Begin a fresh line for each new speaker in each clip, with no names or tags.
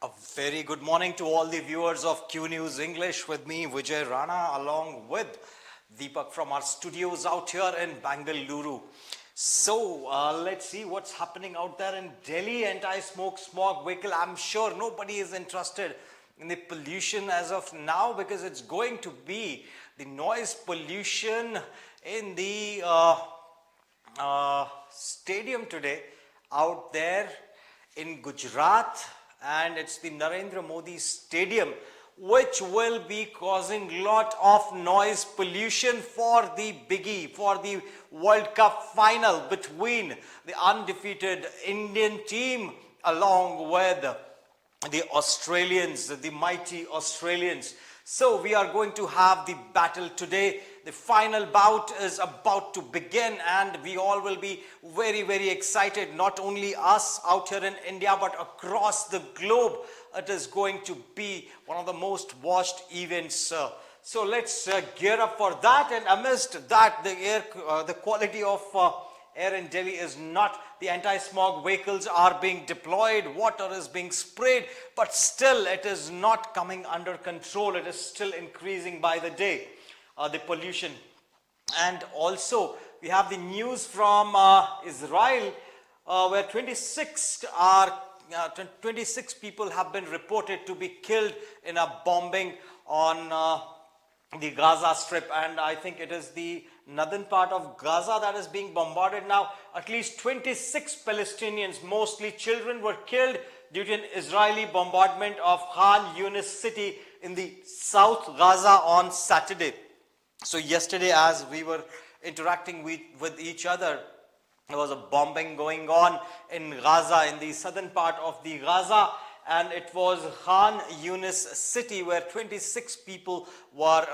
A very good morning to all the viewers of QNews English with me, Vijay Rana, along with Deepak from our studios out here in Bangalore. So let's see what's happening out there in Delhi. Anti-smoke smog vehicle. I'm sure nobody is interested in the pollution as of now because it's going to be the noise pollution in the stadium today out there in Gujarat, and it's the Narendra Modi Stadium, which will be causing lot of noise pollution for the biggie, for the World Cup final between the undefeated Indian team along with the Australians, the mighty Australians. So we are going to have the battle today. The final bout is about to begin and we all will be very, very excited. Not only us out here in India, but across the globe. It is going to be one of the most watched events. So let's gear up for that. And amidst that, the quality of air in Delhi is not. The anti-smog vehicles are being deployed, water is being sprayed, but still it is not coming under control. It is still increasing by the day, the pollution. And also we have the news from Israel where 26 people have been reported to be killed in a bombing on the Gaza Strip, and I think it is the northern part of Gaza that is being bombarded now. At least 26 Palestinians, mostly children, were killed due to an Israeli bombardment of Khan Yunis city in the South Gaza on Saturday. So yesterday, as we were interacting with each other, there was a bombing going on in Gaza, in the southern part of the Gaza, and it was Khan Yunis city where 26 people were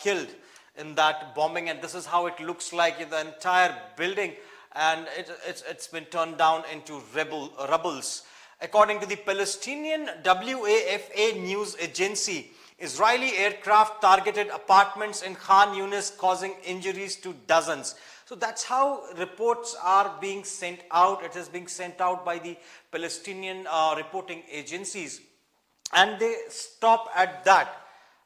killed in that bombing, and this is how it looks like in the entire building, and it's been turned down into rubbles. According to the Palestinian WAFA news agency, Israeli aircraft targeted apartments in Khan Yunis, causing injuries to dozens. So that's how reports are being sent out. It is being sent out by the Palestinian reporting agencies, and they stop at that,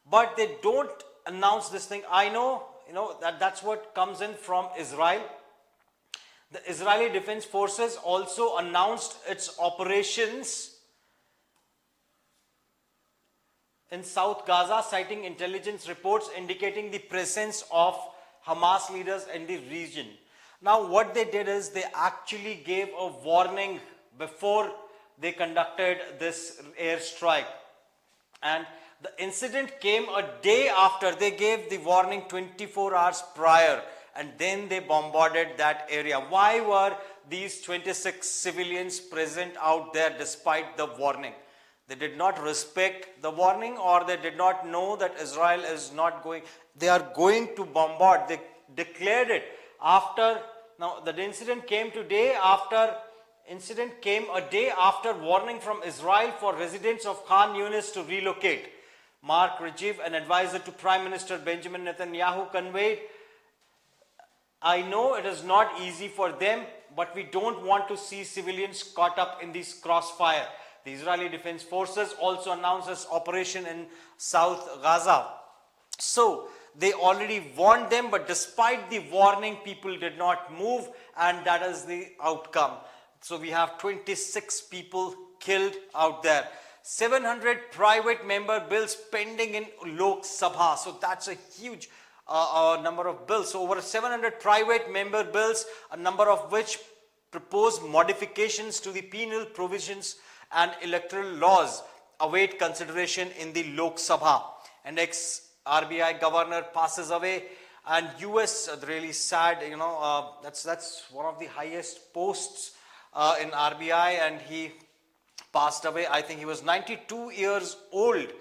but they don't announce this thing. I know, that's what comes in from Israel. The Israeli Defense Forces also announced its operations in South Gaza, citing intelligence reports indicating the presence of Hamas leaders in the region. Now what they did is they actually gave a warning before they conducted this airstrike, and the incident came a day after. They gave the warning 24 hours prior, and then they bombarded that area. Why were these 26 civilians present out there despite the warning? They did not respect the warning, or they did not know that Israel is not going, they are going to bombard. They declared it after. Now the incident came a day after warning from Israel for residents of Khan Yunis to relocate. Mark Rajiv, an advisor to Prime Minister Benjamin Netanyahu, conveyed, "I know it is not easy for them, but we don't want to see civilians caught up in this crossfire." The Israeli Defense Forces also announced this operation in South Gaza. So they already warned them, but despite the warning, people did not move, and that is the outcome. So we have 26 people killed out there. 700 private member bills pending in Lok Sabha. So that's a huge number of bills. So over 700 private member bills, a number of which propose modifications to the penal provisions and electoral laws, await consideration in the Lok Sabha. And ex-RBI governor passes away, and US, really sad, that's one of the highest posts in RBI, and he passed away. I think he was 92 years old.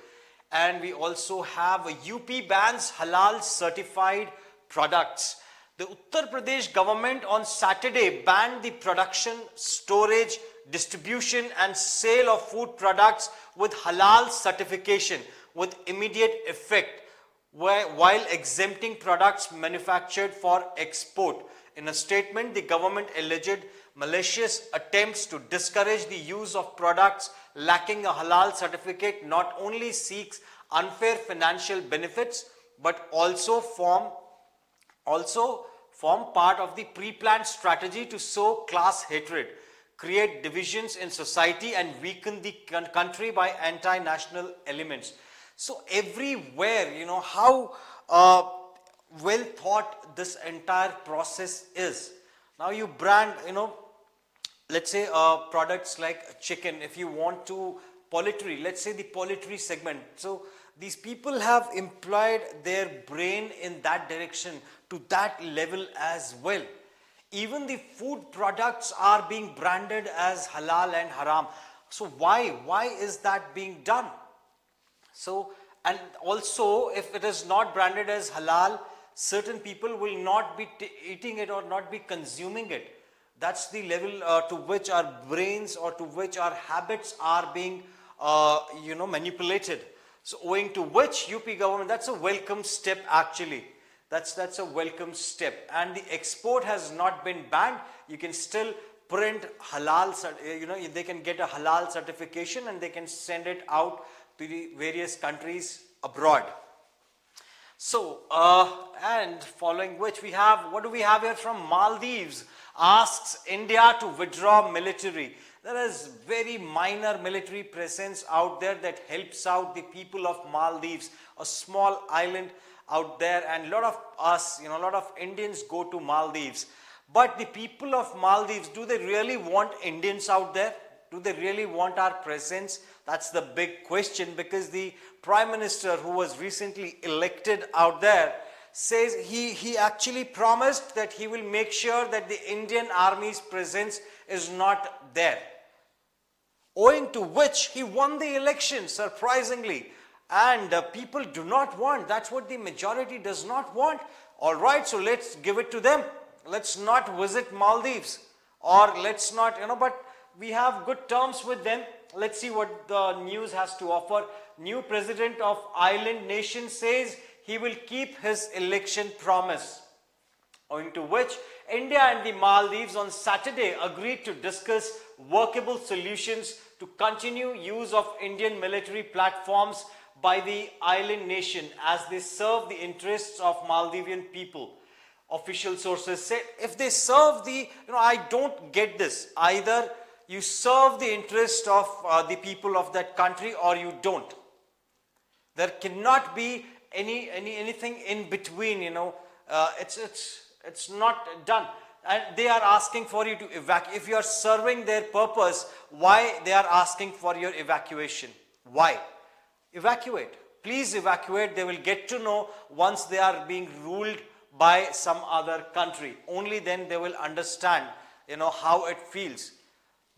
And we also have UP bans halal certified products. The Uttar Pradesh government on Saturday banned the production, storage, distribution and sale of food products with halal certification with immediate effect, while exempting products manufactured for export. In a statement, the government alleged malicious attempts to discourage the use of products lacking a halal certificate not only seeks unfair financial benefits but also form part of the pre-planned strategy to sow class hatred, create divisions in society and weaken the country by anti-national elements. So everywhere, how well thought this entire process is. Now you brand, let's say products like chicken, if you want to poultry, let's say the poultry segment. So these people have employed their brain in that direction to that level as well. Even the food products are being branded as halal and haram. So why is that being done? So, and also if it is not branded as halal, certain people will not be eating it or not be consuming it. That's the level to which our brains or to which our habits are being manipulated. So owing to which UP government, that's a welcome step actually. That's a welcome step. And the export has not been banned. You can still print halal, they can get a halal certification and they can send it out to the various countries abroad. So, and following which we have, what do we have here from Maldives? Asks India to withdraw military. There is very minor military presence out there that helps out the people of Maldives, a small island out there, and a lot of us, a lot of Indians go to Maldives. But the people of Maldives, do they really want Indians out there? Do they really want our presence? That's the big question, because the Prime Minister who was recently elected out there says he actually promised that he will make sure that the Indian Army's presence is not there. Owing to which he won the election, surprisingly. And people do not want, that's what the majority does not want. Alright, so let's give it to them. Let's not visit Maldives, or let's not, but we have good terms with them. Let's see what the news has to offer. New president of island nation says he will keep his election promise. Owing to which, India and the Maldives on Saturday agreed to discuss workable solutions to continue use of Indian military platforms by the island nation as they serve the interests of Maldivian people. Official sources said if they serve the, I don't get this. Either you serve the interest of the people of that country or you don't. There cannot be anything in between, it's not done. And they are asking for you to evacuate. If you are serving their purpose, why they are asking for your evacuation? Why? Evacuate. Please evacuate. They will get to know once they are being ruled by some other country. Only then they will understand, how it feels.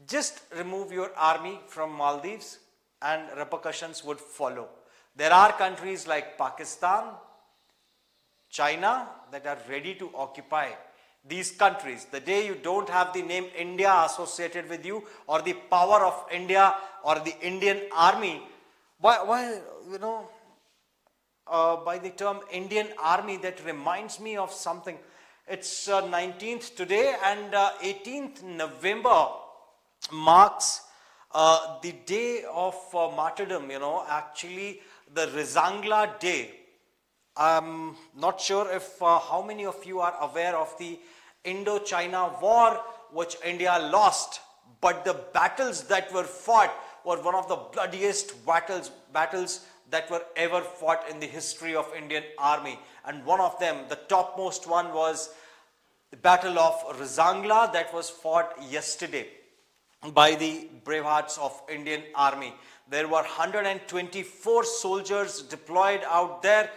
Just remove your army from Maldives and repercussions would follow. There are countries like Pakistan, China that are ready to occupy these countries. The day you don't have the name India associated with you, or the power of India or the Indian army, by the term Indian army, that reminds me of something. It's 19th today, and 18th November marks the day of martyrdom, actually the Rizangla Day. I'm not sure if how many of you are aware of the Indo-China war which India lost, but the battles that were fought were one of the bloodiest battles that were ever fought in the history of Indian Army. And one of them, the topmost one, was the Battle of Rizangla that was fought yesterday by the brave hearts of Indian Army. There were 124 soldiers deployed out there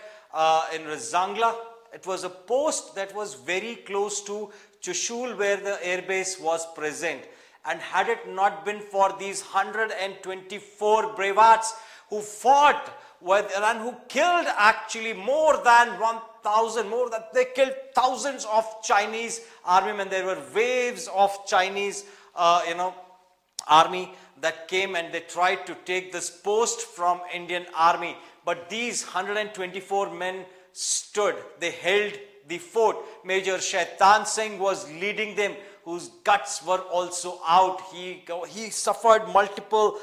in Rizangla. It was a post that was very close to Chushul, where the airbase was present. And had it not been for these 124 brave hearts who fought and who killed actually more than 1,000, they killed thousands of Chinese army men. There were waves of Chinese, army that came and they tried to take this post from Indian army. But these 124 men stood. They held the fort. Major Shaitan Singh was leading them, whose guts were also out. He suffered multiple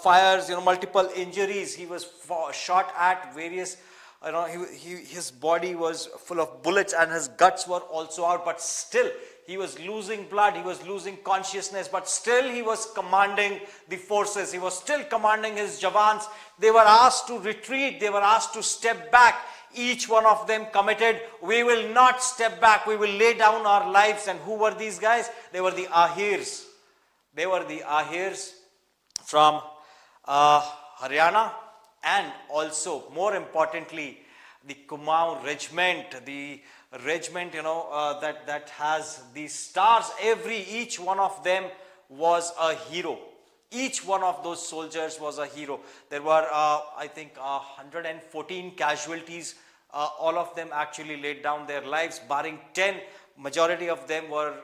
fires, multiple injuries. He was shot at various, his body was full of bullets and his guts were also out, but still he was losing blood, he was losing consciousness, but still he was commanding the forces, he was still commanding his Jawans. They were asked to retreat, they were asked to step back. Each one of them committed, we will not step back, we will lay down our lives. And who were these guys? They were the Ahirs. They were the Ahirs from Haryana, and also, more importantly, the Kumaon regiment, the regiment, that has these stars. Each one of them was a hero. Each one of those soldiers was a hero. There were, I think, 114 casualties. All of them actually laid down their lives, barring 10. Majority of them were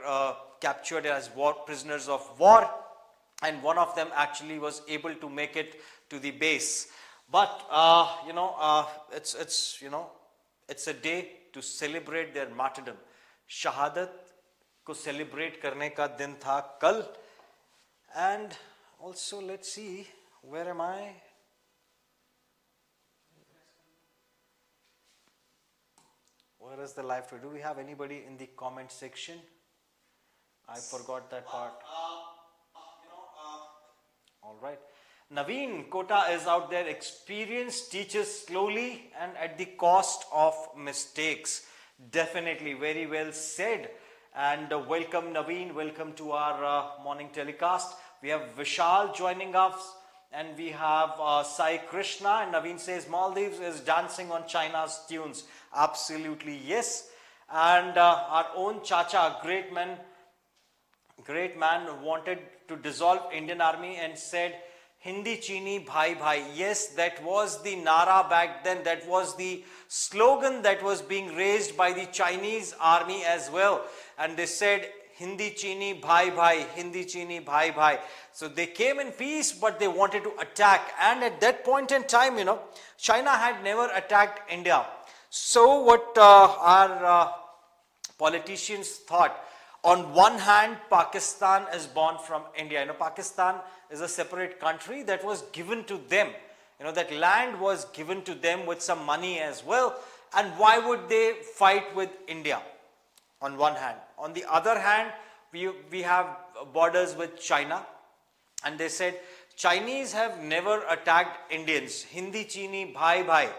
captured as prisoners of war, and one of them actually was able to make it to the base. But it's a day to celebrate their martyrdom. Shahadat ko celebrate karne ka din tha kal. And also, let's see, where am I? Where is the live tweet? Do we have anybody in the comment section? I forgot that part. All right. Naveen Kota is out there. Experience teaches slowly and at the cost of mistakes. Definitely, very well said. And welcome Naveen, welcome to our morning telecast. We have Vishal joining us, and we have Sai Krishna. And Naveen says Maldives is dancing on China's tunes. Absolutely yes. And our own Chacha, great man, wanted to dissolve Indian Army and said, Hindi Chini Bhai Bhai. Yes, that was the Nara back then. That was the slogan that was being raised by the Chinese army as well. And they said, Hindi Chini Bhai Bhai, Hindi Chini Bhai Bhai. So they came in peace, but they wanted to attack. And at that point in time, China had never attacked India. So what our politicians thought, on one hand, Pakistan is born from India. Pakistan is a separate country that was given to them. That land was given to them with some money as well. And why would they fight with India? On one hand. On the other hand, we have borders with China. And they said, Chinese have never attacked Indians. Hindi Chini Bhai Bhai.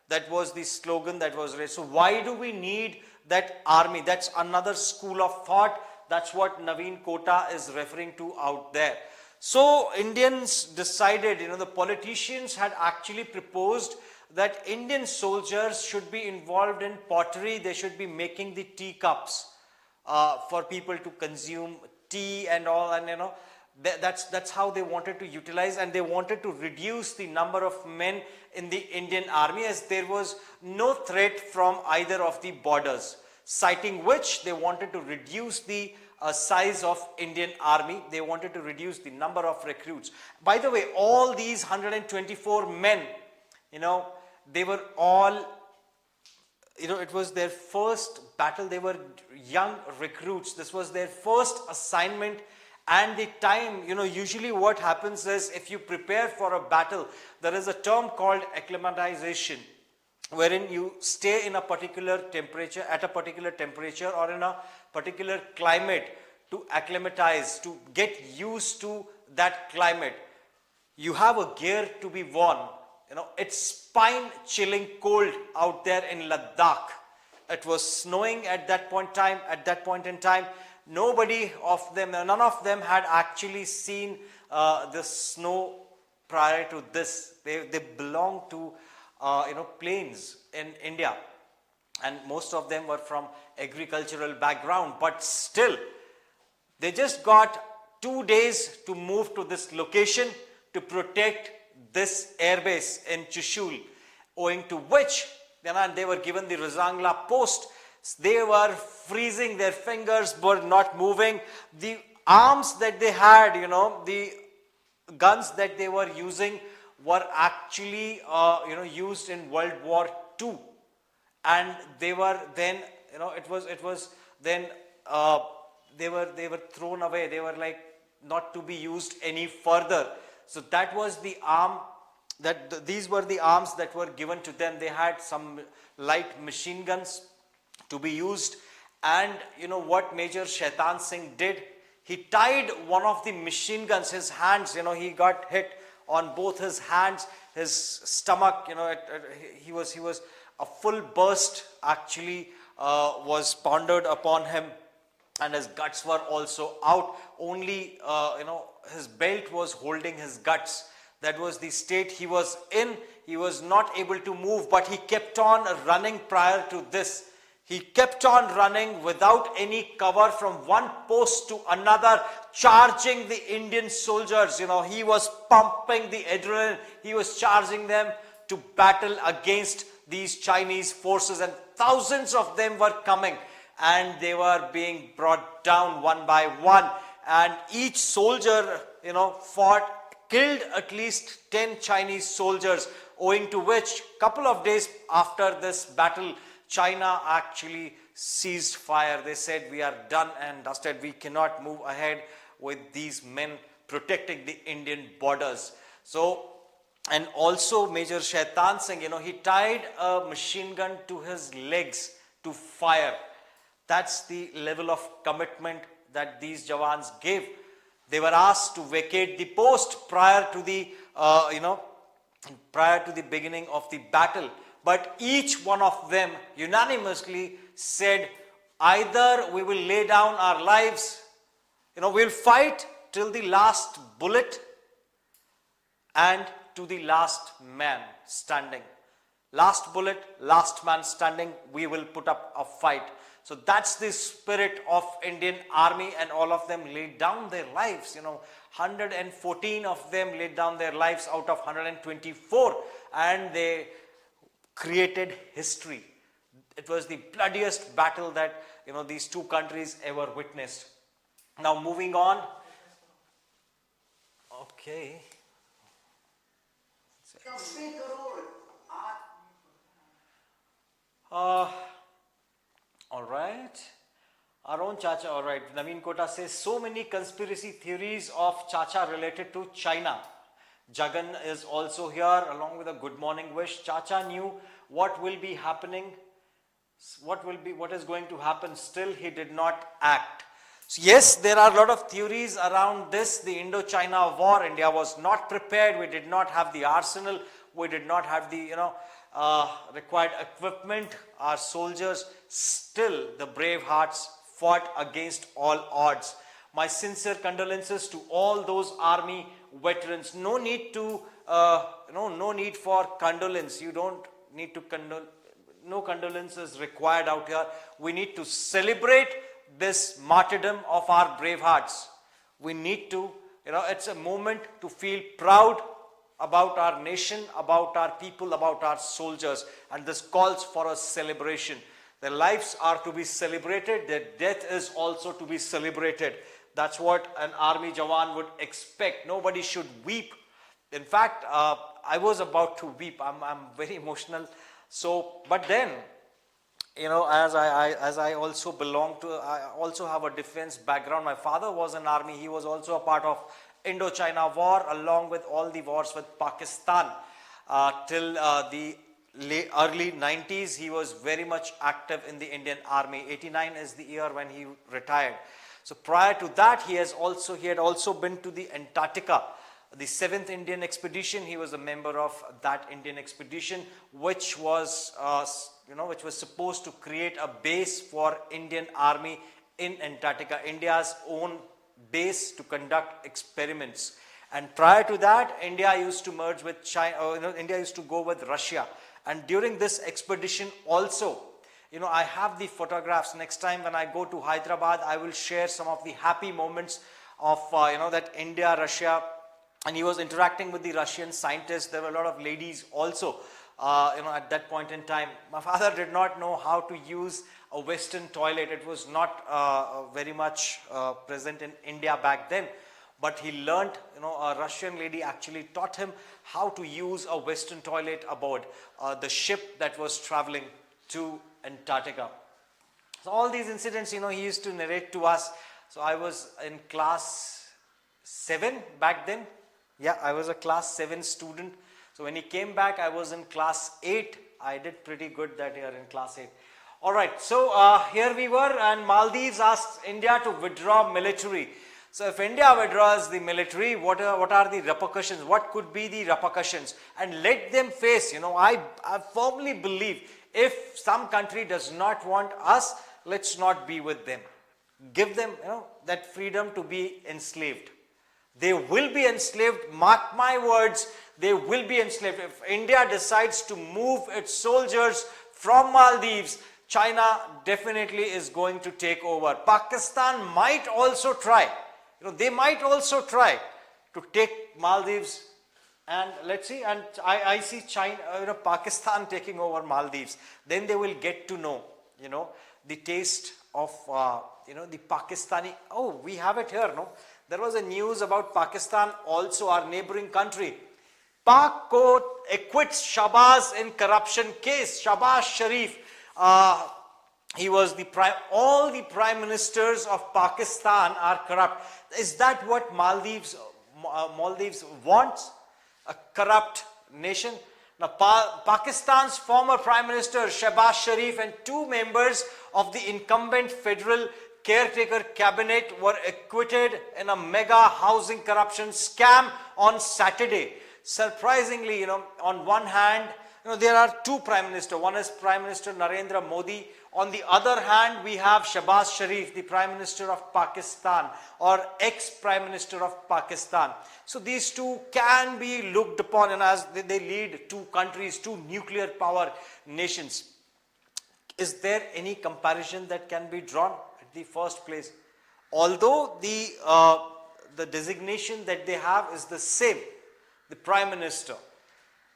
That was the slogan that was raised. So why do we need that army? That's another school of thought. That's what Naveen Kota is referring to out there. So Indians decided, the politicians had actually proposed that Indian soldiers should be involved in pottery. They should be making the teacups for people to consume tea and all. And that's how they wanted to utilize, and they wanted to reduce the number of men in the Indian army, as there was no threat from either of the borders. Citing which, they wanted to reduce the size of Indian army. They wanted to reduce the number of recruits. By the way, all these 124 men, they were all, it was their first battle. They were young recruits. This was their first assignment. And the time, usually what happens is, if you prepare for a battle, there is a term called acclimatization, wherein you stay in a particular temperature, at a particular temperature, or in a particular climate to acclimatize, to get used to that climate. You have a gear to be worn. It's spine-chilling cold out there in Ladakh. It was snowing at that point in time. None of them had actually seen the snow prior to this. They belong to plains in India, and most of them were from agricultural background, but still they just got 2 days to move to this location to protect this airbase in Chushul, owing to which they were given the Razangla post. They were freezing, their fingers were not moving. The arms that they had, the guns that they were using were actually, used in World War II. And they were then, they were thrown away. They were like not to be used any further. So that was the arm these were the arms that were given to them. They had some light machine guns to be used. And you know what Major Shaitan Singh did? He tied one of the machine guns, his hands, you know, he got hit on both his hands, his stomach, you know, he was a full burst actually was pondered upon him, and his guts were also out. Only you know, his belt was holding his guts. That was the state he was in. He was not able to move, but he kept on running prior to this. He kept on running without any cover from one post to another, charging the Indian soldiers. You know, he was pumping the adrenaline. He was charging them to battle against these Chinese forces, and thousands of them were coming, and they were being brought down one by one. And each soldier, you know, killed at least 10 Chinese soldiers, owing to which couple of days after this battle, China actually ceased fire. They said, we are done and dusted. We cannot move ahead with these men protecting the Indian borders. So, and also Major Shaitan Singh, you know, he tied a machine gun to his legs to fire. That's the level of commitment that these Jawans gave. They were asked to vacate the post prior to the, prior to the beginning of the battle. But each one of them unanimously said, either we will lay down our lives, you know, we'll fight till the last bullet and to the last man standing. Last bullet, last man standing, we will put up a fight. So that's the spirit of Indian Army, and all of them laid down their lives. You know, 114 of them laid down their lives out of 124, and they created history. It was the bloodiest battle that, you know, these two countries ever witnessed. Now moving on. Okay. All right. Our own Chacha, all right. Naveen Kota says, so many conspiracy theories of Chacha related to China. Jagan is also here along with a good morning wish. Chacha knew what will be happening, what is going to happen. Still, he did not act. So yes, there are a lot of theories around this, the Indo-China war. India was not prepared. We did not have the arsenal. We did not have the, required equipment. Our soldiers, still the brave hearts, fought against all odds. My sincere condolences to all those army veterans. No need to, no need for condolence. You don't need to no condolence is required out here. We need to celebrate this martyrdom of our brave hearts. We need to, it's a moment to feel proud about our nation, about our people, about our soldiers, and this calls for a celebration. Their lives are to be celebrated, their death is also to be celebrated. That's what an army Jawan would expect. Nobody should weep. In fact, I was about to weep. I'm very emotional. So, but then, as I also belong to, I also have a defense background. My father was in army. He was also a part of Indo-China war, along with all the wars with Pakistan. Till the early 90s, he was very much active in the Indian Army. 89 is the year when he retired. So prior to that, he had also been to the Antarctica, the 7th Indian expedition. He was a member of that Indian expedition, which was, which was supposed to create a base for Indian Army in Antarctica, India's own base to conduct experiments. And prior to that, India used to merge with China, India used to go with Russia. And during this expedition also, I have the photographs. Next time when I go to Hyderabad, I will share some of the happy moments of, that India, Russia, and he was interacting with the Russian scientists. There were a lot of ladies also, at that point in time. My father did not know how to use a Western toilet. It was not very much present in India back then. But he learned, a Russian lady actually taught him how to use a Western toilet aboard the ship that was traveling to Antarctica. So all these incidents, he used to narrate to us. So I was in class 7 back then. Yeah, I was a class 7 student. So when he came back, I was in class 8. I did pretty good that year in class 8. Alright, so here we were, and Maldives asked India to withdraw military. So if India withdraws the military, what are the repercussions? What could be the repercussions? And let them face, I firmly believe if some country does not want us, let's not be with them. Give them, that freedom to be enslaved. They will be enslaved, mark my words, they will be enslaved. If India decides to move its soldiers from Maldives, China definitely is going to take over. Pakistan might also try. They might also try to take Maldives, and let's see. And I see China, Pakistan taking over Maldives. Then they will get to know, the taste of, the Pakistani. Oh, we have it here, no? There was a news about Pakistan, also our neighboring country. Pak court acquits Shahbaz in corruption case. Shahbaz Sharif, he was all the prime ministers of Pakistan are corrupt. Is that what Maldives wants? A corrupt nation? Now, Pakistan's former Prime Minister Shahbaz Sharif and 2 members of the incumbent federal caretaker cabinet were acquitted in a mega housing corruption scam on Saturday. Surprisingly, on one hand, there are 2 Prime Ministers. One is Prime Minister Narendra Modi. On the other hand, we have Shahbaz Sharif, the Prime Minister of Pakistan, or ex-Prime Minister of Pakistan. So these 2 can be looked upon, and as they lead 2 countries, 2 nuclear power nations. Is there any comparison that can be drawn at the first place? Although the designation that they have is the same, the Prime Minister,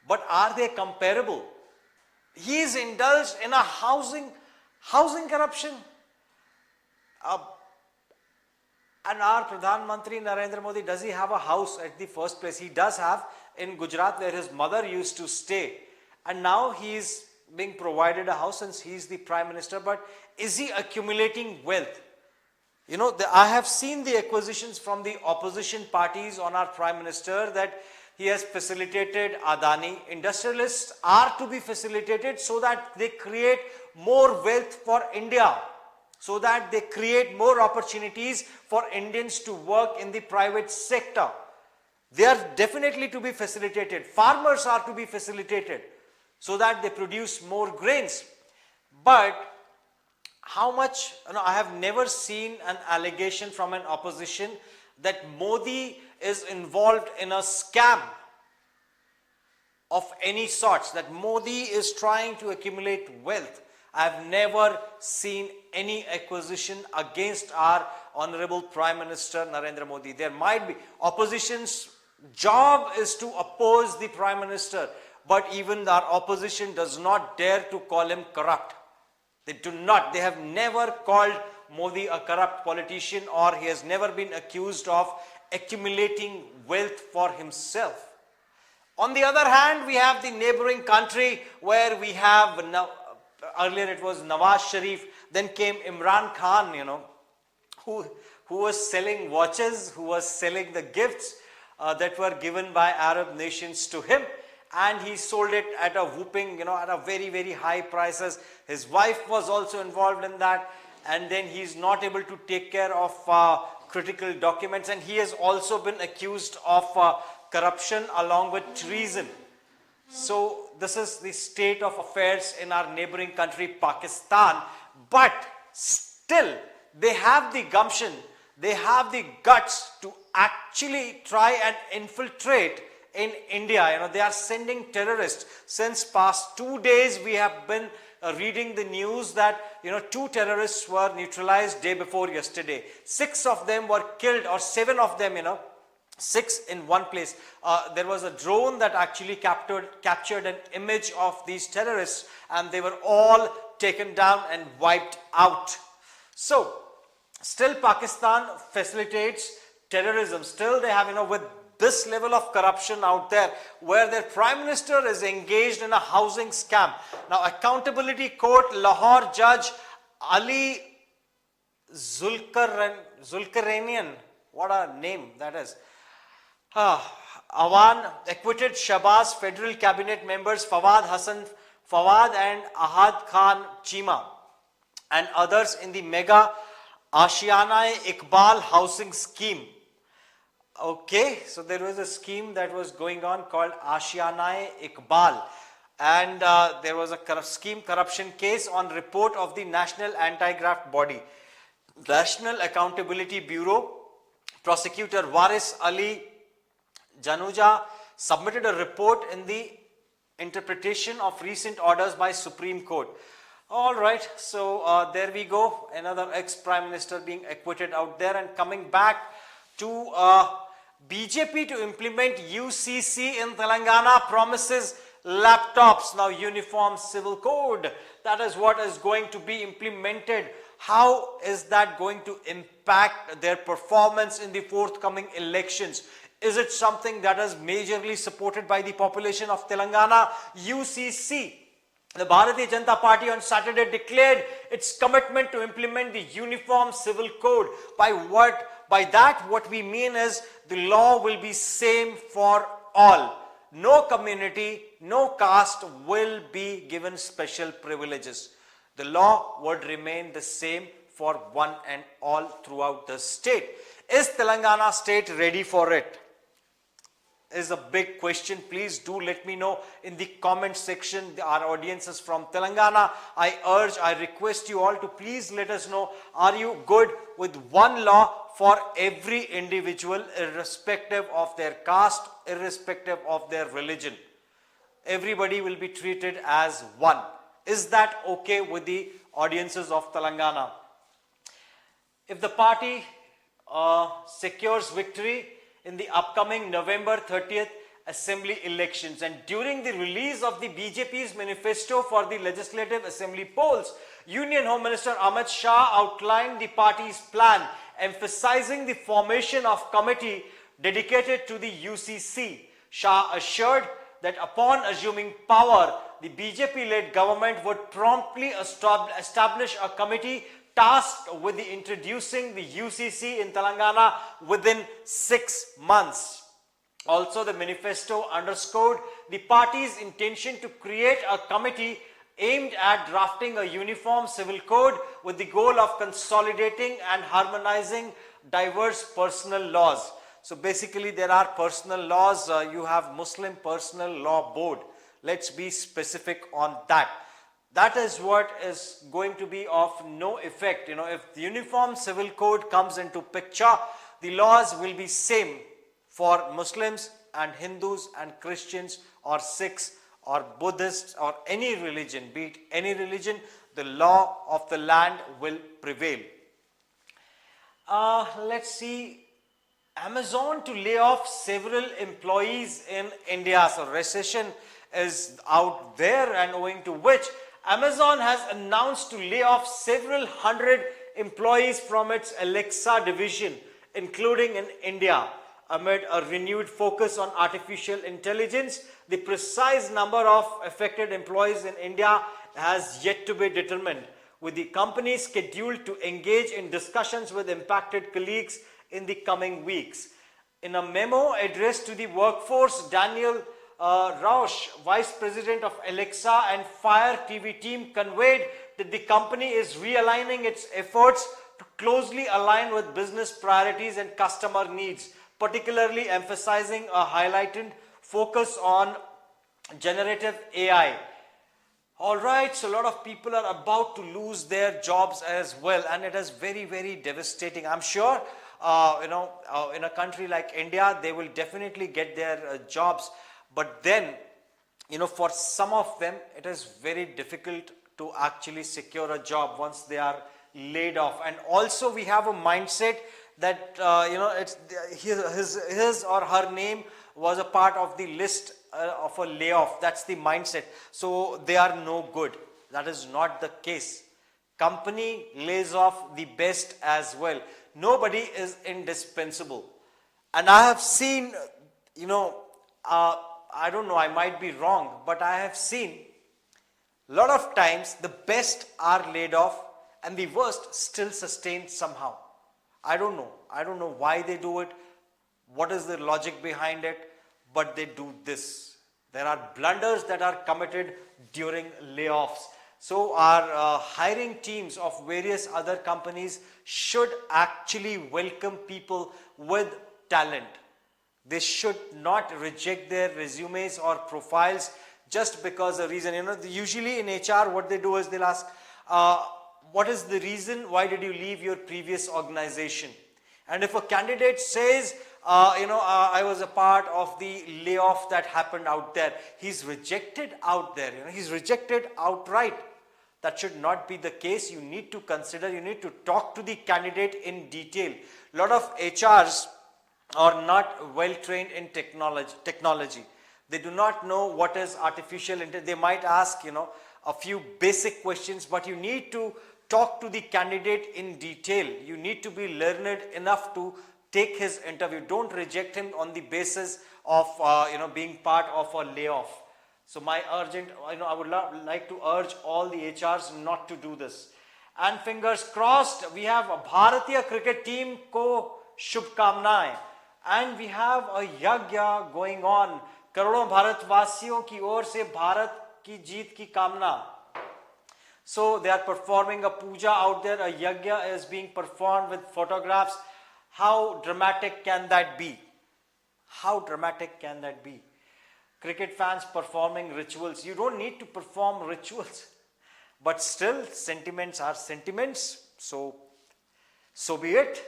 but are they comparable? He is indulged in a housing corruption. And our Pradhan Mantri Narendra Modi, does he have a house at the first place? He does have in Gujarat, where his mother used to stay. And now he is being provided a house since he is the Prime Minister. But is he accumulating wealth? I have seen the acquisitions from the opposition parties on our Prime Minister, that he has facilitated Adani. Industrialists are to be facilitated so that they create more wealth for India, so that they create more opportunities for Indians to work in the private sector. They are definitely to be facilitated. Farmers are to be facilitated so that they produce more grains. But how much, I have never seen an allegation from an opposition that Modi is involved in a scam of any sorts, that Modi is trying to accumulate wealth. I have never seen any accusation against our Honorable Prime Minister Narendra Modi. There might be. Opposition's job is to oppose the Prime Minister, but even our opposition does not dare to call him corrupt. They do not. They have never called Modi a corrupt politician, or he has never been accused of accumulating wealth for himself. On the other hand, we have the neighboring country where we have, earlier it was Nawaz Sharif, then came Imran Khan, who was selling watches, who was selling the gifts that were given by Arab nations to him. And he sold it at a whooping, at a very, very high prices. His wife was also involved in that. And then he's not able to take care of critical documents. And he has also been accused of corruption along with treason. So this is the state of affairs in our neighboring country, Pakistan. But still, they have the gumption, they have the guts to actually try and infiltrate in India. They are sending terrorists. Since past 2 days, we have been reading the news that 2 terrorists were neutralized day before yesterday. 6 of them were killed, or 7 of them, 6 in one place. There was a drone that actually captured an image of these terrorists, and they were all taken down and wiped out. So still Pakistan facilitates terrorism. Still they have, with this level of corruption out there, where their Prime Minister is engaged in a housing scam. Now, Accountability Court, Lahore Judge Ali Zulkarnain, what a name that is. Awan acquitted Shahbaz federal cabinet members Fawad Hassan Fawad and Ahad Khan Chima and others in the mega Ashiana Iqbal housing scheme. Okay, so there was a scheme that was going on called Ashiana Iqbal, and there was a scheme corruption case on report of the National Anti-Graft Body. National Accountability Bureau prosecutor Waris Ali Januja submitted a report in the interpretation of recent orders by Supreme Court. All right, so there we go, another ex-Prime Minister being acquitted out there. And coming back to BJP to implement UCC in Telangana promises laptops, now Uniform Civil Code. That is what is going to be implemented. How is that going to impact their performance in the forthcoming elections? Is it something that is majorly supported by the population of Telangana? UCC. The Bharatiya Janata Party on Saturday declared its commitment to implement the Uniform Civil Code. By that, what we mean is the law will be same for all. No community, no caste will be given special privileges. The law would remain the same for one and all throughout the state. Is Telangana state ready for it? Is a big question. Please do let me know in the comment section. Our audience is from Telangana. I request you all to please let us know, are you good with one law for every individual, irrespective of their caste, irrespective of their religion? Everybody will be treated as one. Is that okay with the audiences of Telangana? If the party secures victory in the upcoming November 30th Assembly elections, and during the release of the BJP's manifesto for the Legislative Assembly polls, Union Home Minister Amit Shah outlined the party's plan, emphasizing the formation of committee dedicated to the UCC. Shah assured that upon assuming power, the BJP-led government would promptly establish a committee tasked with introducing the UCC in Telangana within 6 months. Also, the manifesto underscored the party's intention to create a committee aimed at drafting a uniform civil code with the goal of consolidating and harmonizing diverse personal laws. So basically there are personal laws, you have Muslim Personal Law Board. Let's be specific on that. That is what is going to be of no effect. If the Uniform Civil Code comes into picture, the laws will be same for Muslims and Hindus and Christians or Sikhs or Buddhists or any religion, be it any religion, the law of the land will prevail. Let's see. Amazon to lay off several employees in India. So recession is out there, and owing to which Amazon has announced to lay off several hundred employees from its Alexa division, including in India. Amid a renewed focus on artificial intelligence, the precise number of affected employees in India has yet to be determined, with the company scheduled to engage in discussions with impacted colleagues in the coming weeks. In a memo addressed to the workforce, Daniel Rausch, Vice President of Alexa and Fire TV team, conveyed that the company is realigning its efforts to closely align with business priorities and customer needs, particularly emphasizing a highlighted focus on generative AI. Alright, so a lot of people are about to lose their jobs as well, and it is very, very devastating. I'm sure in a country like India, they will definitely get their jobs. But then, for some of them, it is very difficult to actually secure a job once they are laid off. And also we have a mindset that, it's his or her name was a part of the list of a layoff. That's the mindset. So they are no good. That is not the case. Company lays off the best as well. Nobody is indispensable. And I have seen, I don't know, I might be wrong, but I have seen a lot of times the best are laid off and the worst still sustained somehow. I don't know. I don't know why they do it, what is the logic behind it, but they do this. There are blunders that are committed during layoffs. So our hiring teams of various other companies should actually welcome people with talent. They should not reject their resumes or profiles just because a reason. Usually in HR, what they do is they'll ask, what is the reason? Why did you leave your previous organization? And if a candidate says, I was a part of the layoff that happened out there, he's rejected out there. He's rejected outright. That should not be the case. You need to consider, you need to talk to the candidate in detail. A lot of HRs are not well trained in technology. They do not know what is artificial intelligence. They might ask, a few basic questions, but you need to talk to the candidate in detail. You need to be learned enough to take his interview. Don't reject him on the basis of, being part of a layoff. So my urgent, I would like to urge all the HRs not to do this. And fingers crossed, we have a Bharatiya cricket team ko shubhkamnaएं. And we have a yagya going on. करोड़ों भारतवासियों की ओर से भारत की जीत की कामना. So they are performing a puja out there. A yagya is being performed with photographs. How dramatic can that be? How dramatic can that be? Cricket fans performing rituals. You don't need to perform rituals, but still sentiments are sentiments. So be it.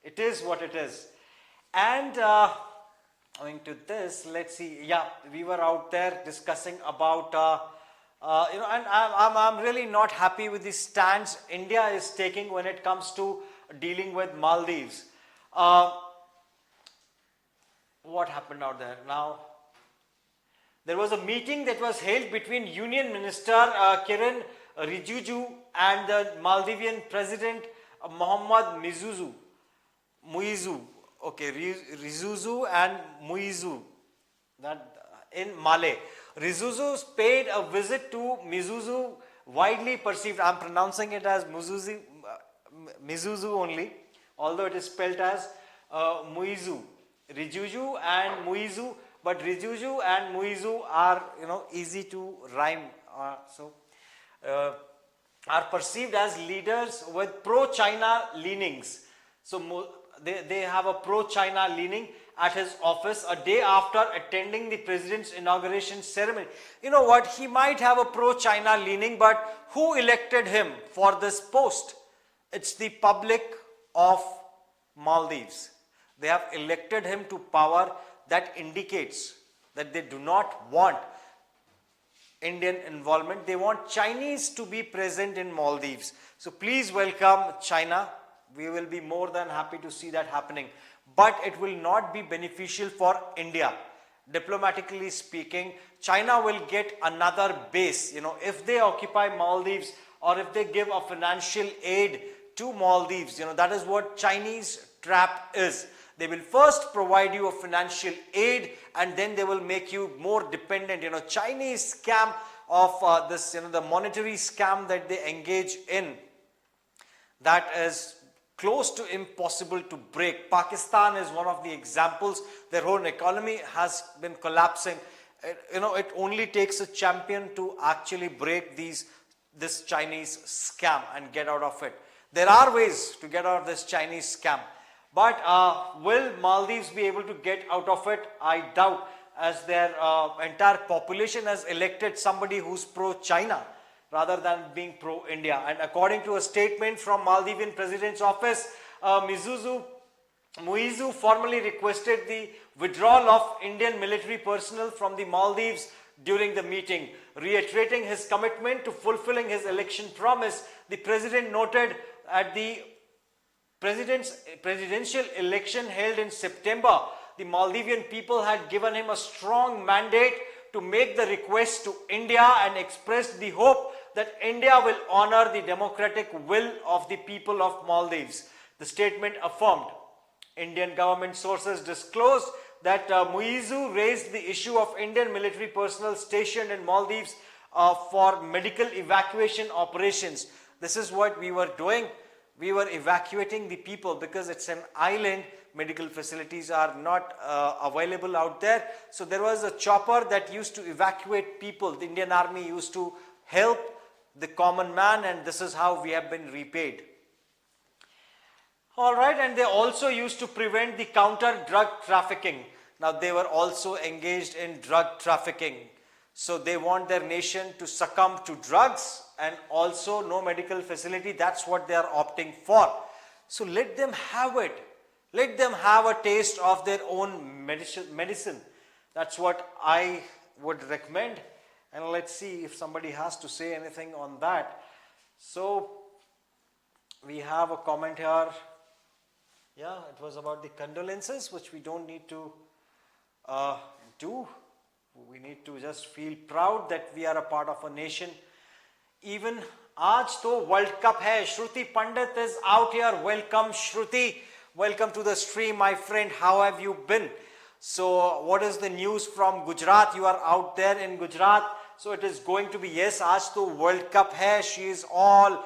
It is what it is. And going to this, let's see. Yeah, we were out there discussing about, and I'm really not happy with the stance India is taking when it comes to dealing with Maldives. What happened out there now? There was a meeting that was held between Union Minister Kiran Rijiju and the Maldivian President Mohammad Muizu. Okay, Rizuzu and Muizu, that in Malay. Rizuzu paid a visit to Mizuzu, widely perceived, I'm pronouncing it as Mizuzu only, although it is spelled as Muizu. Rijuju and Muizu, but Rijuju and Muizu are, easy to rhyme. Are perceived as leaders with pro-China leanings. So they have a pro-China leaning at his office a day after attending the president's inauguration ceremony. You know what? He might have a pro-China leaning, but who elected him for this post? It's the public of Maldives. They have elected him to power. That indicates that they do not want Indian involvement. They want Chinese to be present in Maldives. So please welcome China. We will be more than happy to see that happening. But it will not be beneficial for India. Diplomatically speaking, China will get another base. If they occupy Maldives or if they give a financial aid to Maldives, that is what Chinese trap is. They will first provide you a financial aid and then they will make you more dependent. Chinese scam of this, the monetary scam that they engage in, that is close to impossible to break. Pakistan is one of the examples. Their whole economy has been collapsing. It only takes a champion to actually break this Chinese scam and get out of it. There are ways to get out of this Chinese scam. But will Maldives be able to get out of it? I doubt, as their entire population has elected somebody who's pro-China rather than being pro-India. And according to a statement from Maldivian President's office, Muizu formally requested the withdrawal of Indian military personnel from the Maldives during the meeting. Reiterating his commitment to fulfilling his election promise, the President noted at the presidential election held in September, the Maldivian people had given him a strong mandate to make the request to India and expressed the hope that India will honor the democratic will of the people of Maldives. The statement affirmed. Indian government sources disclosed that Muizu raised the issue of Indian military personnel stationed in Maldives for medical evacuation operations. This is what we were doing. we were evacuating the people because it's an island. Medical facilities are not available out there. So there was a chopper that used to evacuate people. The Indian Army used to help the common man, and this is how we have been repaid. Alright, and they also used to prevent the counter drug trafficking. Now they were also engaged in drug trafficking. So they want their nation to succumb to drugs and also no medical facility. That's what they are opting for. So let them have it. Let them have a taste of their own medicine. That's what I would recommend. And let's see if somebody has to say anything on that. So we have a comment here. Yeah, it was about the condolences, which we don't need to do. We need to just feel proud that we are a part of a nation. Even aaj to World Cup hai. Shruti Pandit is out here. Welcome, Shruti. Welcome to the stream, my friend. How have you been? So what is the news from Gujarat? You are out there in Gujarat. So it is going to be, yes, aaj to World Cup hai. She is all,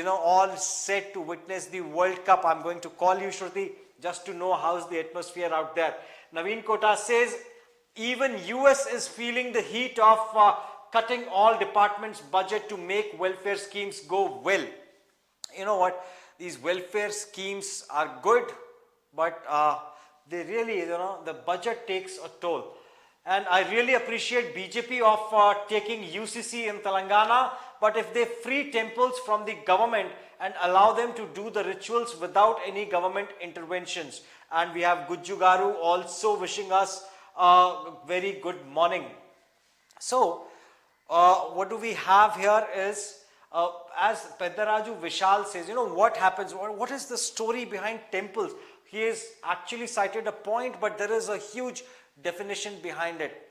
all set to witness the World Cup. I'm going to call you, Shruti, just to know how's the atmosphere out there. Naveen Kota says, even US is feeling the heat of cutting all departments' budget to make welfare schemes go well. You know what? These welfare schemes are good, but they really, the budget takes a toll. And I really appreciate BJP of taking UCC in Telangana, but if they free temples from the government and allow them to do the rituals without any government interventions. And we have Gujjugaru also wishing us a very good morning. So, what do we have here is, as Pedaraju Vishal says, what happens, what is the story behind temples? He has actually cited a point, but there is a huge definition behind it.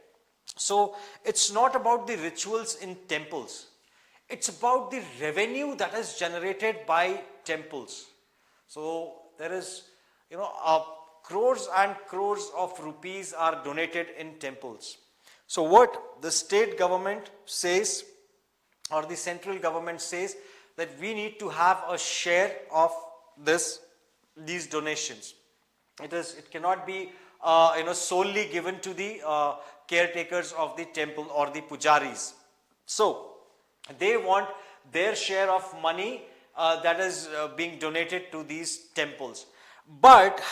So, it's not about the rituals in temples. It's about the revenue that is generated by temples. So, there is, crores and crores of rupees are donated in temples. So what the state government says, or the central government says, that we need to have a share of these donations. It cannot be solely given to the caretakers of the temple or the pujaris. So they want their share of money that is being donated to these temples. But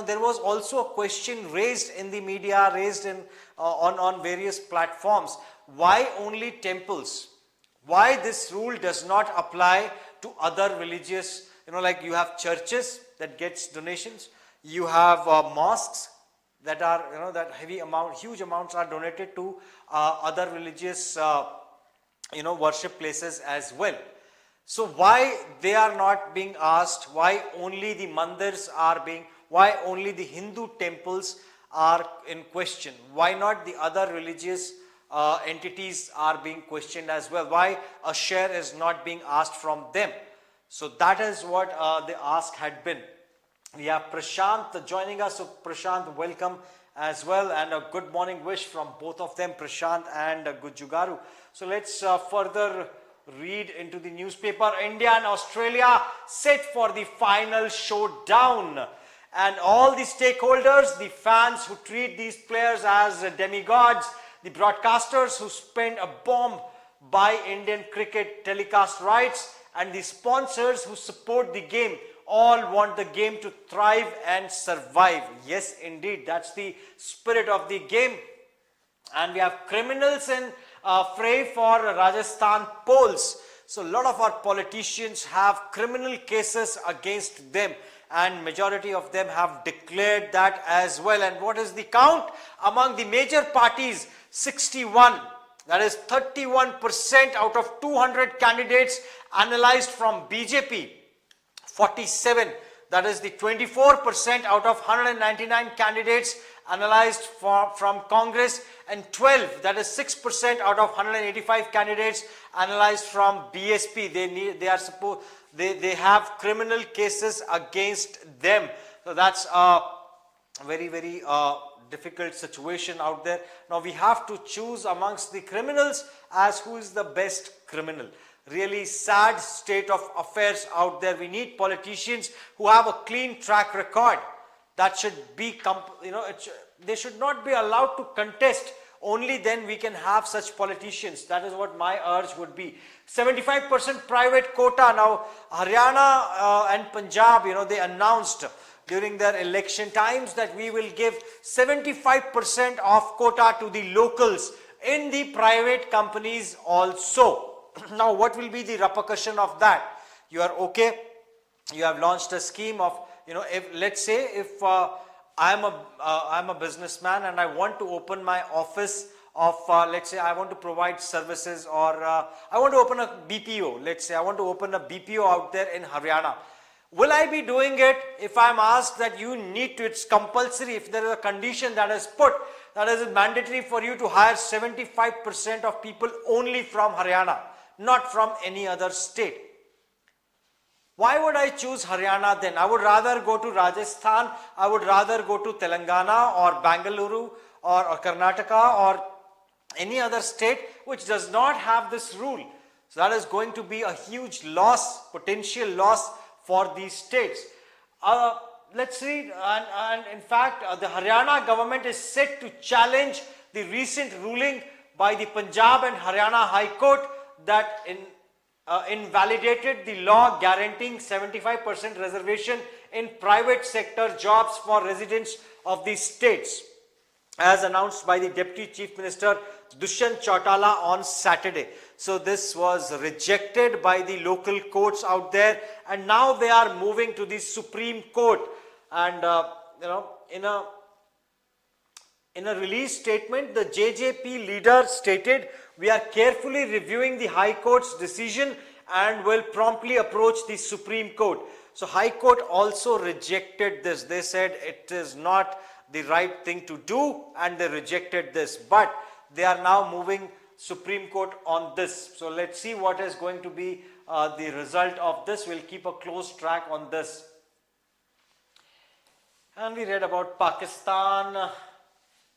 there was also a question raised in the media, raised in on various platforms. Why only temples? Why this rule does not apply to other religious, like you have churches that gets donations, you have mosques that are, that huge amounts are donated to other religious, worship places as well. So why they are not being asked, why only the mandirs are being, why only the Hindu temples are in question? Why not the other religious entities are being questioned as well? Why a share is not being asked from them? So that is what the ask had been. We have Prashant joining us. So Prashant, welcome as well, and a good morning wish from both of them, Prashant and Gujjugaru. So let's further read into the newspaper. India and Australia set for the final showdown, and all the stakeholders, the fans who treat these players as demigods, the broadcasters who spend a bomb buy Indian cricket telecast rights, and the sponsors who support the game all want the game to thrive and survive. Yes, indeed, that's the spirit of the game. And we have criminals in fray for Rajasthan polls. So a lot of our politicians have criminal cases against them, and majority of them have declared that as well. And what is the count? Among the major parties, 61, that is 31% out of 200 candidates analyzed from BJP, 47, that is the 24% out of 199 candidates analyzed from Congress, and 12, that is 6% out of 185 candidates analyzed from BSP. They have criminal cases against them. So that's a very, very difficult situation out there. Now we have to choose amongst the criminals as who is the best criminal. really sad state of affairs out there. We need politicians who have a clean track record. That should be, they should not be allowed to contest. Only then we can have such politicians. That is what my urge would be. 75% private quota. Now, Haryana and Punjab, they announced during their election times that we will give 75% of quota to the locals in the private companies also. Now, what will be the repercussion of that? You are okay. You have launched a scheme of, if let's say if I'm a businessman and I want to open my office of, let's say I want to provide services, or I want to open a BPO. Let's say I want to open a BPO out there in Haryana. Will I be doing it if I'm asked that you need to, it's compulsory, if there is a condition that is put, that is mandatory for you to hire 75% of people only from Haryana, not from any other state? Why would I choose Haryana then? I would rather go to Rajasthan, I would rather go to Telangana or Bangalore or Karnataka or any other state which does not have this rule. So that is going to be a huge loss, potential loss for these states. Let's read, and in fact, the Haryana government is set to challenge the recent ruling by the Punjab and Haryana High Court that invalidated the law guaranteeing 75% reservation in private sector jobs for residents of these states, as announced by the Deputy Chief Minister Dushyant Chautala on Saturday. So this was rejected by the local courts out there, and now they are moving to the Supreme Court. And in a release statement, the JJP leader stated, "We are carefully reviewing the High Court's decision and will promptly approach the Supreme Court." So High Court also rejected this. They said it is not the right thing to do, and they rejected this. But they are now moving Supreme Court on this. So let's see what is going to be the result of this. We'll keep a close track on this. And we read about Pakistan,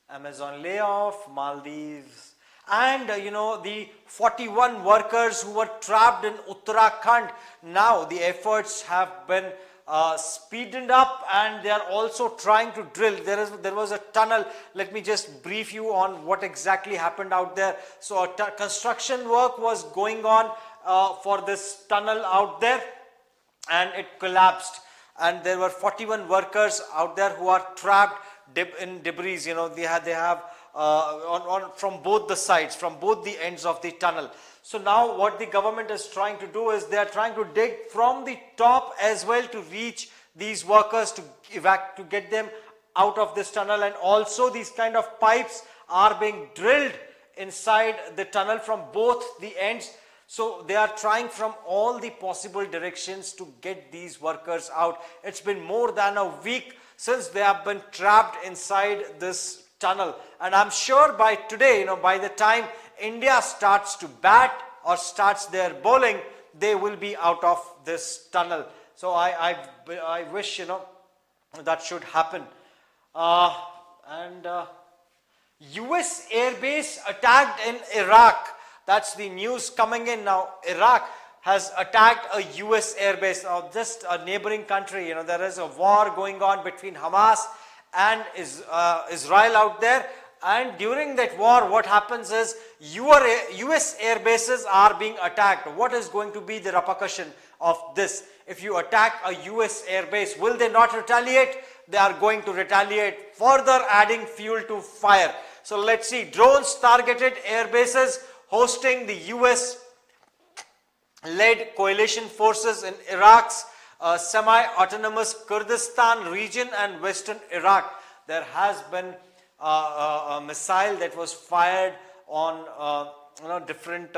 Amazon layoff, Maldives, and the 41 workers who were trapped in Uttarakhand. Now the efforts have been speeded up, and they are also trying to drill. There was a tunnel. Let me just brief you on what exactly happened out there. So construction work was going on for this tunnel out there, and it collapsed, and there were 41 workers out there who are trapped in debris. They have from both the sides, from both the ends of the tunnel. So now what the government is trying to do is they are trying to dig from the top as well to reach these workers, to get them out of this tunnel. And also these kind of pipes are being drilled inside the tunnel from both the ends. So they are trying from all the possible directions to get these workers out. It's been more than a week since they have been trapped inside this tunnel, and I'm sure by today, by the time India starts to bat or starts their bowling, they will be out of this tunnel. So I wish that should happen. US airbase attacked in Iraq. That's the news coming in now. Iraq has attacked a US airbase, just a neighboring country. There is a war going on between Hamas and Israel out there. And during that war, what happens is US air bases are being attacked. What is going to be the repercussion of this? If you attack a US air base, will they not retaliate? They are going to retaliate, further adding fuel to fire. So let's see. Drones targeted air bases hosting the US-led coalition forces in Iraq's semi-autonomous Kurdistan region and western Iraq. There has been a missile that was fired on different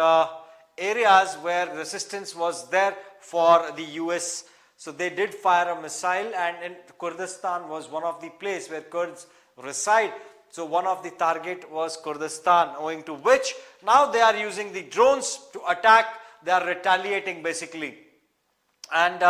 areas where resistance was there for the US. So they did fire a missile, and in Kurdistan was one of the place where Kurds reside. So one of the target was Kurdistan, owing to which now they are using the drones to attack. They are retaliating basically, and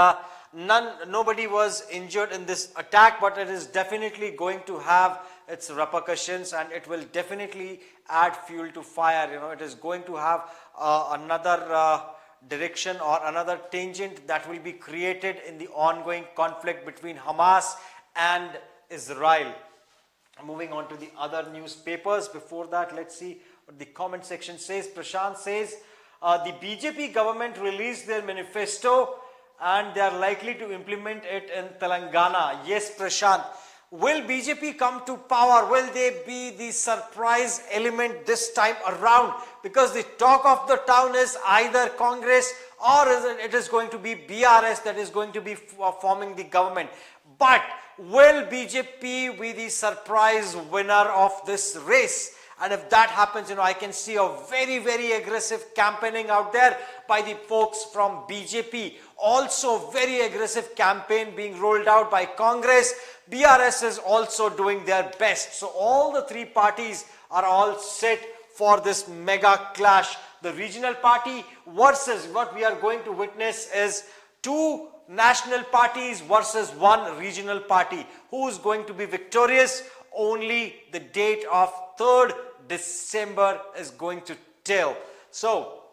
nobody was injured in this attack, but it is definitely going to have its repercussions, and it will definitely add fuel to fire. It is going to have another direction or another tangent that will be created in the ongoing conflict between Hamas and Israel. Moving on to the other newspapers. Before that, let's see what the comment section says. Prashant says, the BJP government released their manifesto and they are likely to implement it in Telangana. Yes, Prashant. Will BJP come to power? Will they be the surprise element this time around? Because the talk of the town is either Congress or it is going to be BRS that is going to be forming the government. But will BJP be the surprise winner of this race? And if that happens, I can see a very, very aggressive campaigning out there by the folks from BJP. Also, very aggressive campaign being rolled out by Congress. BRS is also doing their best. So all the three parties are all set for this mega clash. The regional party versus what we are going to witness is two national parties versus one regional party. Who is going to be victorious? Only the date of 3rd December is going to tell. So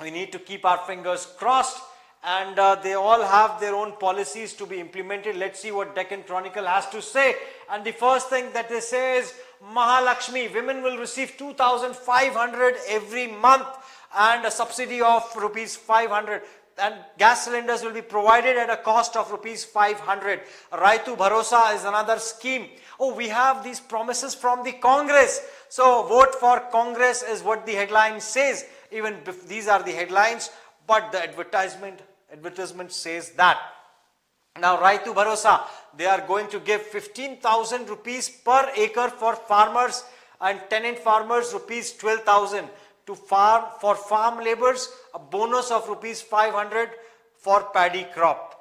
we need to keep our fingers crossed, and they all have their own policies to be implemented. Let's see what Deccan Chronicle has to say. And the first thing that they say is Mahalakshmi, women will receive 2,500 every month and a subsidy of rupees 500. And gas cylinders will be provided at a cost of rupees 500. Raitu Bharosa is another scheme. Oh, we have these promises from the Congress. So vote for Congress is what the headline says. Even if these are the headlines, but the advertisement says that. Now Raitu Bharosa, they are going to give 15,000 rupees per acre for farmers and tenant farmers, rupees 12,000. For farm laborers, a bonus of rupees 500 for paddy crop.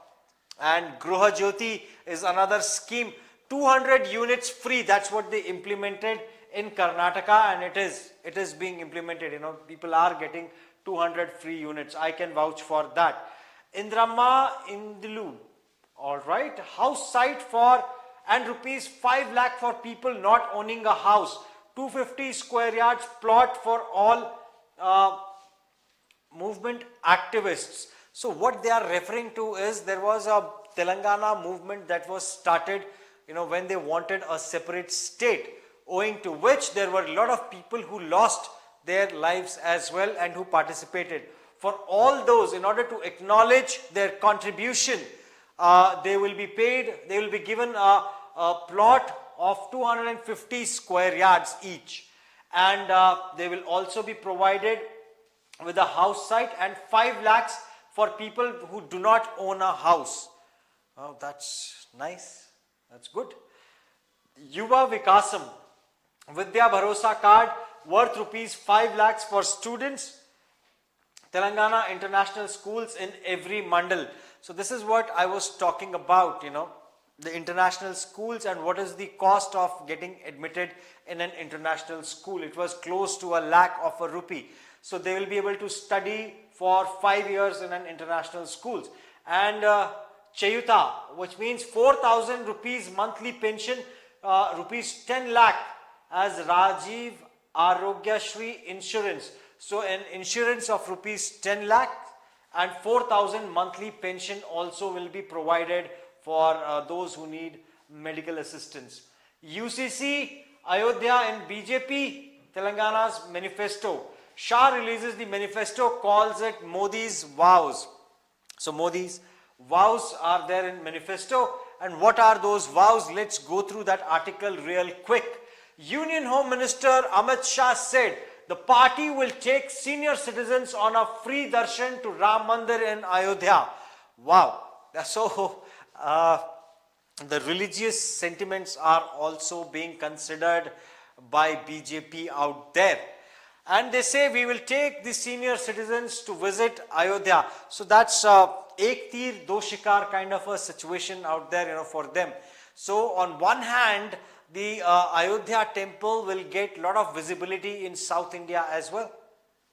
And Gruha Jyoti is another scheme, 200 units free. That's what they implemented in Karnataka, and it is being implemented. People are getting 200 free units. I can vouch for that. Indramma Indilu, all right, house site for and rupees 5 lakh for people not owning a house. 250 square yards plot for all movement activists. So what they are referring to is there was a Telangana movement that was started, when they wanted a separate state, owing to which there were a lot of people who lost their lives as well and who participated. For all those, in order to acknowledge their contribution, they will be paid, they will be given a plot of 250 square yards each, and they will also be provided with a house site and 5 lakhs for people who do not own a house. Oh, that's nice. That's good. Yuva Vikasam, Vidya Bharosa card worth rupees 5 lakhs for students. Telangana international schools in every mandal. So this is what I was talking about, the international schools and what is the cost of getting admitted in an international school. It was close to a lakh of a rupee. So they will be able to study for 5 years in an international schools. And Chayuta, which means 4,000 rupees monthly pension, rupees 10 lakh as Rajiv Arogya Shri insurance. So an insurance of rupees 10 lakh and 4,000 monthly pension also will be provided for those who need medical assistance. UCC, Ayodhya and BJP, Telangana's manifesto. Shah releases the manifesto, calls it Modi's vows. So Modi's vows are there in manifesto. And what are those vows? Let's go through that article real quick. Union Home Minister Amit Shah said the party will take senior citizens on a free darshan to Ram Mandir in Ayodhya. Wow. So the religious sentiments are also being considered by BJP out there. And they say we will take the senior citizens to visit Ayodhya. So that's ek tir do shikar kind of a situation out there, for them. So on one hand, the Ayodhya temple will get a lot of visibility in South India as well.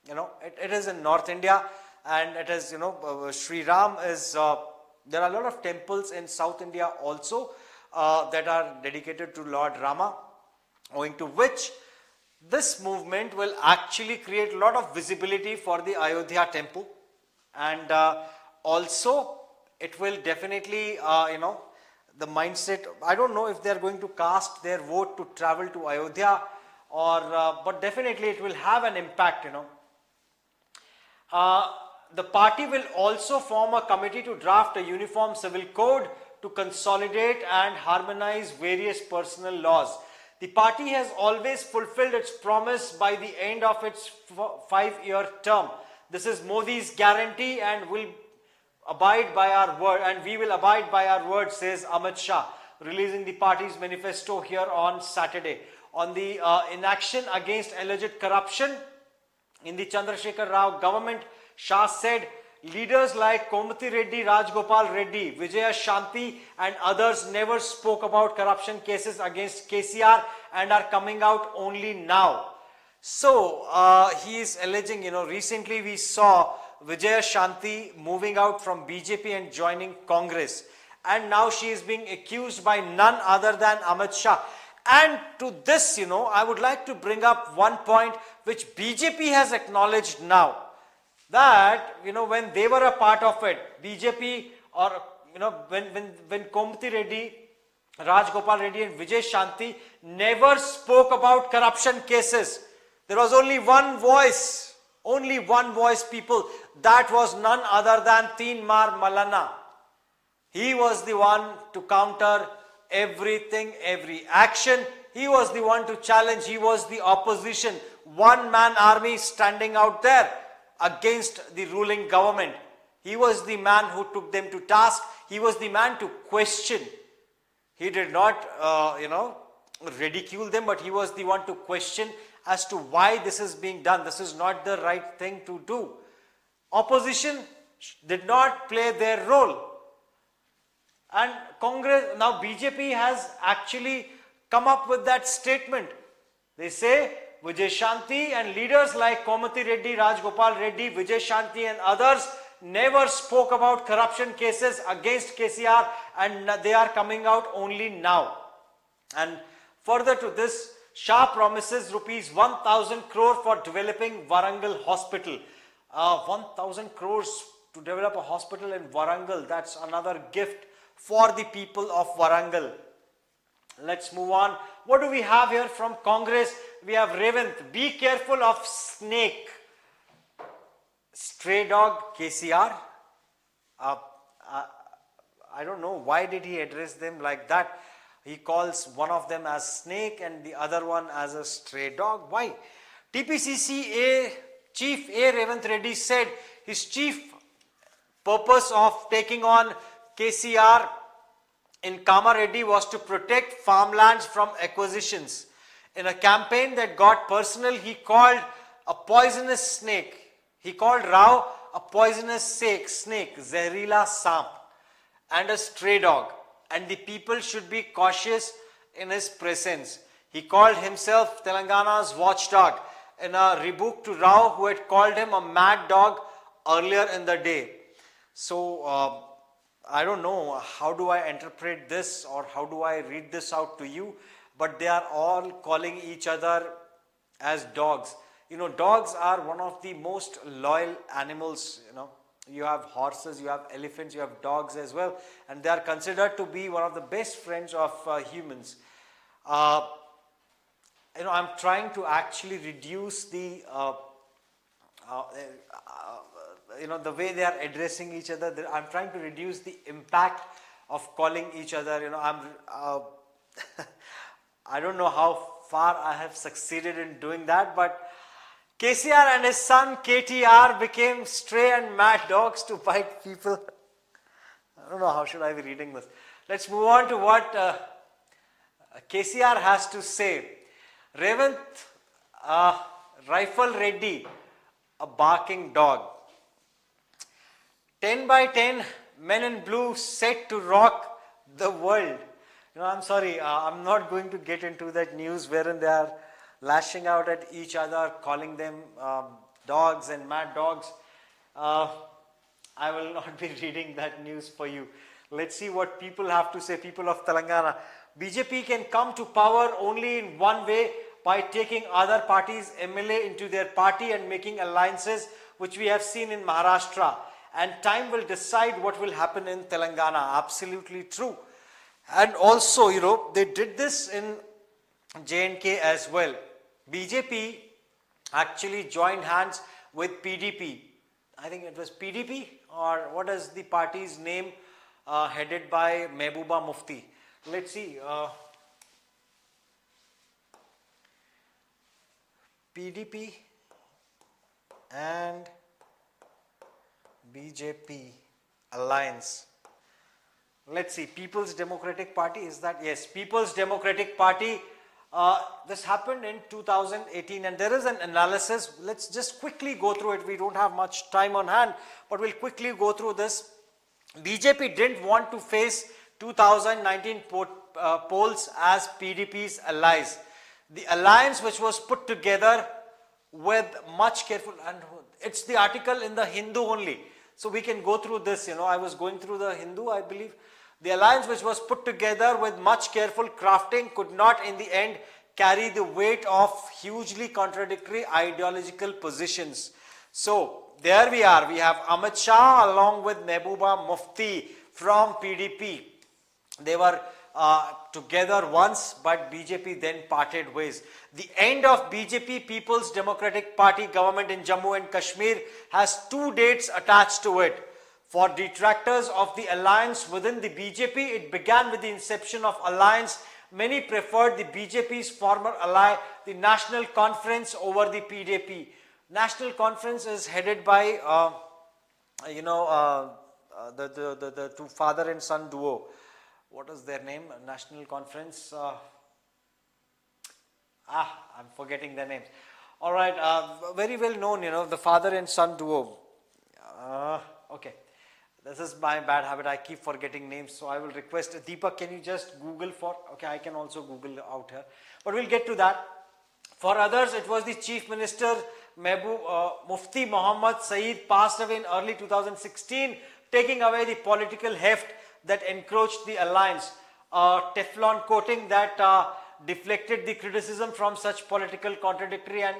It is in North India, and it is, Sri Ram is, there are a lot of temples in South India also that are dedicated to Lord Rama, owing to which this movement will actually create a lot of visibility for the Ayodhya temple. And also it will definitely, the mindset, I don't know if they are going to cast their vote to travel to Ayodhya or, but definitely it will have an impact, the party will also form a committee to draft a uniform civil code to consolidate and harmonize various personal laws. The party has always fulfilled its promise by the end of its 5-year term. This is Modi's guarantee and will abide by our word, and we will abide by our word, says Amit Shah, releasing the party's manifesto here on Saturday. On the inaction against alleged corruption in the Chandrasekhar Rao government, Shah said leaders like Komati Reddy, Rajgopal Reddy, Vijaya Shanti and others never spoke about corruption cases against KCR and are coming out only now. So he is alleging, recently we saw Vijaya Shanti moving out from BJP and joining Congress, and now she is being accused by none other than Amit Shah. And to this, I would like to bring up one point which BJP has acknowledged now, that, when they were a part of it, BJP, or, when Komati Reddy, Rajgopal Reddy and Vijay Shanti never spoke about corruption cases. There was only one voice, people. That was none other than Teenmar Mallanna. He was the one to counter everything, every action. He was the one to challenge. He was the opposition. One-man army standing out there against the ruling government. He was the man who took them to task. He was the man to question. He did not, ridicule them, but he was the one to question as to why this is being done. This is not the right thing to do. Opposition did not play their role. And Congress, now BJP has actually come up with that statement. They say Vijay Shanti and leaders like Komati Reddy, Rajgopal Reddy, Vijay Shanti and others never spoke about corruption cases against KCR, and they are coming out only now. And further to this, Shah promises rupees 1,000 crore for developing Warangal hospital. 1,000 crores to develop a hospital in Warangal. That's another gift for the people of Warangal. Let's move on. What do we have here from Congress? We have Revanth. Be careful of snake. Stray dog KCR. I don't know why did he address them like that. He calls one of them as snake and the other one as a stray dog. Why? TPCC Chief A. Revanth Reddy said his chief purpose of taking on KCR in Kamareddy was to protect farmlands from acquisitions. In a campaign that got personal, he called a poisonous snake. He called Rao a poisonous snake, Zehreela Samp, and a stray dog. And the people should be cautious in his presence. He called himself Telangana's watchdog in a rebuke to Rao, who had called him a mad dog earlier in the day. So, I don't know how do I interpret this or how do I read this out to you, but they are all calling each other as dogs. Dogs are one of the most loyal animals. You have horses, you have elephants, you have dogs as well, and they are considered to be one of the best friends of humans. I'm trying to actually reduce the the way they are addressing each other. I'm trying to reduce the impact of calling each other. I don't know how far I have succeeded in doing that, but KCR and his son KTR became stray and mad dogs to bite people. I don't know how should I be reading this. Let's move on to what KCR has to say. Revanth Rifle Reddy, a barking dog. 10 by 10 men in blue set to rock the world. I'm sorry, I'm not going to get into that news wherein they are lashing out at each other, calling them dogs and mad dogs. I will not be reading that news for you. Let's see what people have to say, people of Telangana. BJP can come to power only in one way, by taking other parties' MLA into their party and making alliances, which we have seen in Maharashtra. and time will decide what will happen in Telangana. Absolutely true. And also, they did this in J&K as well. BJP actually joined hands with PDP. I think it was PDP, or what is the party's name, headed by Mehbooba Mufti. Let's see. PDP and BJP alliance. Let's see, People's Democratic Party, is that? Yes, People's Democratic Party. This happened in 2018, and there is an analysis. Let's just quickly go through it. We don't have much time on hand, but we'll quickly go through this. BJP didn't want to face 2019 polls as PDP's allies. The alliance which was put together with much careful, and it's the article in the Hindu only. So we can go through this, I was going through the Hindu, I believe. The alliance which was put together with much careful crafting could not in the end carry the weight of hugely contradictory ideological positions. So there we are. We have Amit Shah along with Mehbooba Mufti from PDP. They were together once, but BJP then parted ways. The end of BJP, People's Democratic Party government in Jammu and Kashmir, has 2 dates attached to it. For detractors of the alliance within the BJP, it began with the inception of alliance. Many preferred the BJP's former ally, the National Conference, over the PDP. National Conference is headed by, the two father and son duo. What is their name? National Conference. I'm forgetting their names. All right, very well known, the father and son duo. Okay. This is my bad habit. I keep forgetting names. So I will request Deepak, can you just Google for, okay, I can also Google out here. But we'll get to that. For others, it was the Chief Minister, Mufti Muhammad Saeed, passed away in early 2016, taking away the political heft that encroached the alliance. Teflon coating that deflected the criticism from such political contradictory and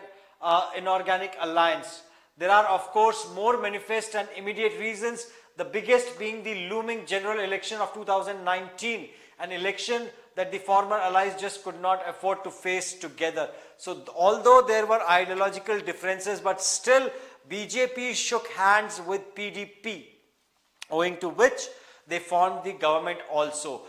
inorganic alliance. There are, of course, more manifest and immediate reasons, the biggest being the looming general election of 2019, an election that the former allies just could not afford to face together. So although there were ideological differences, but still BJP shook hands with PDP, owing to which they formed the government also.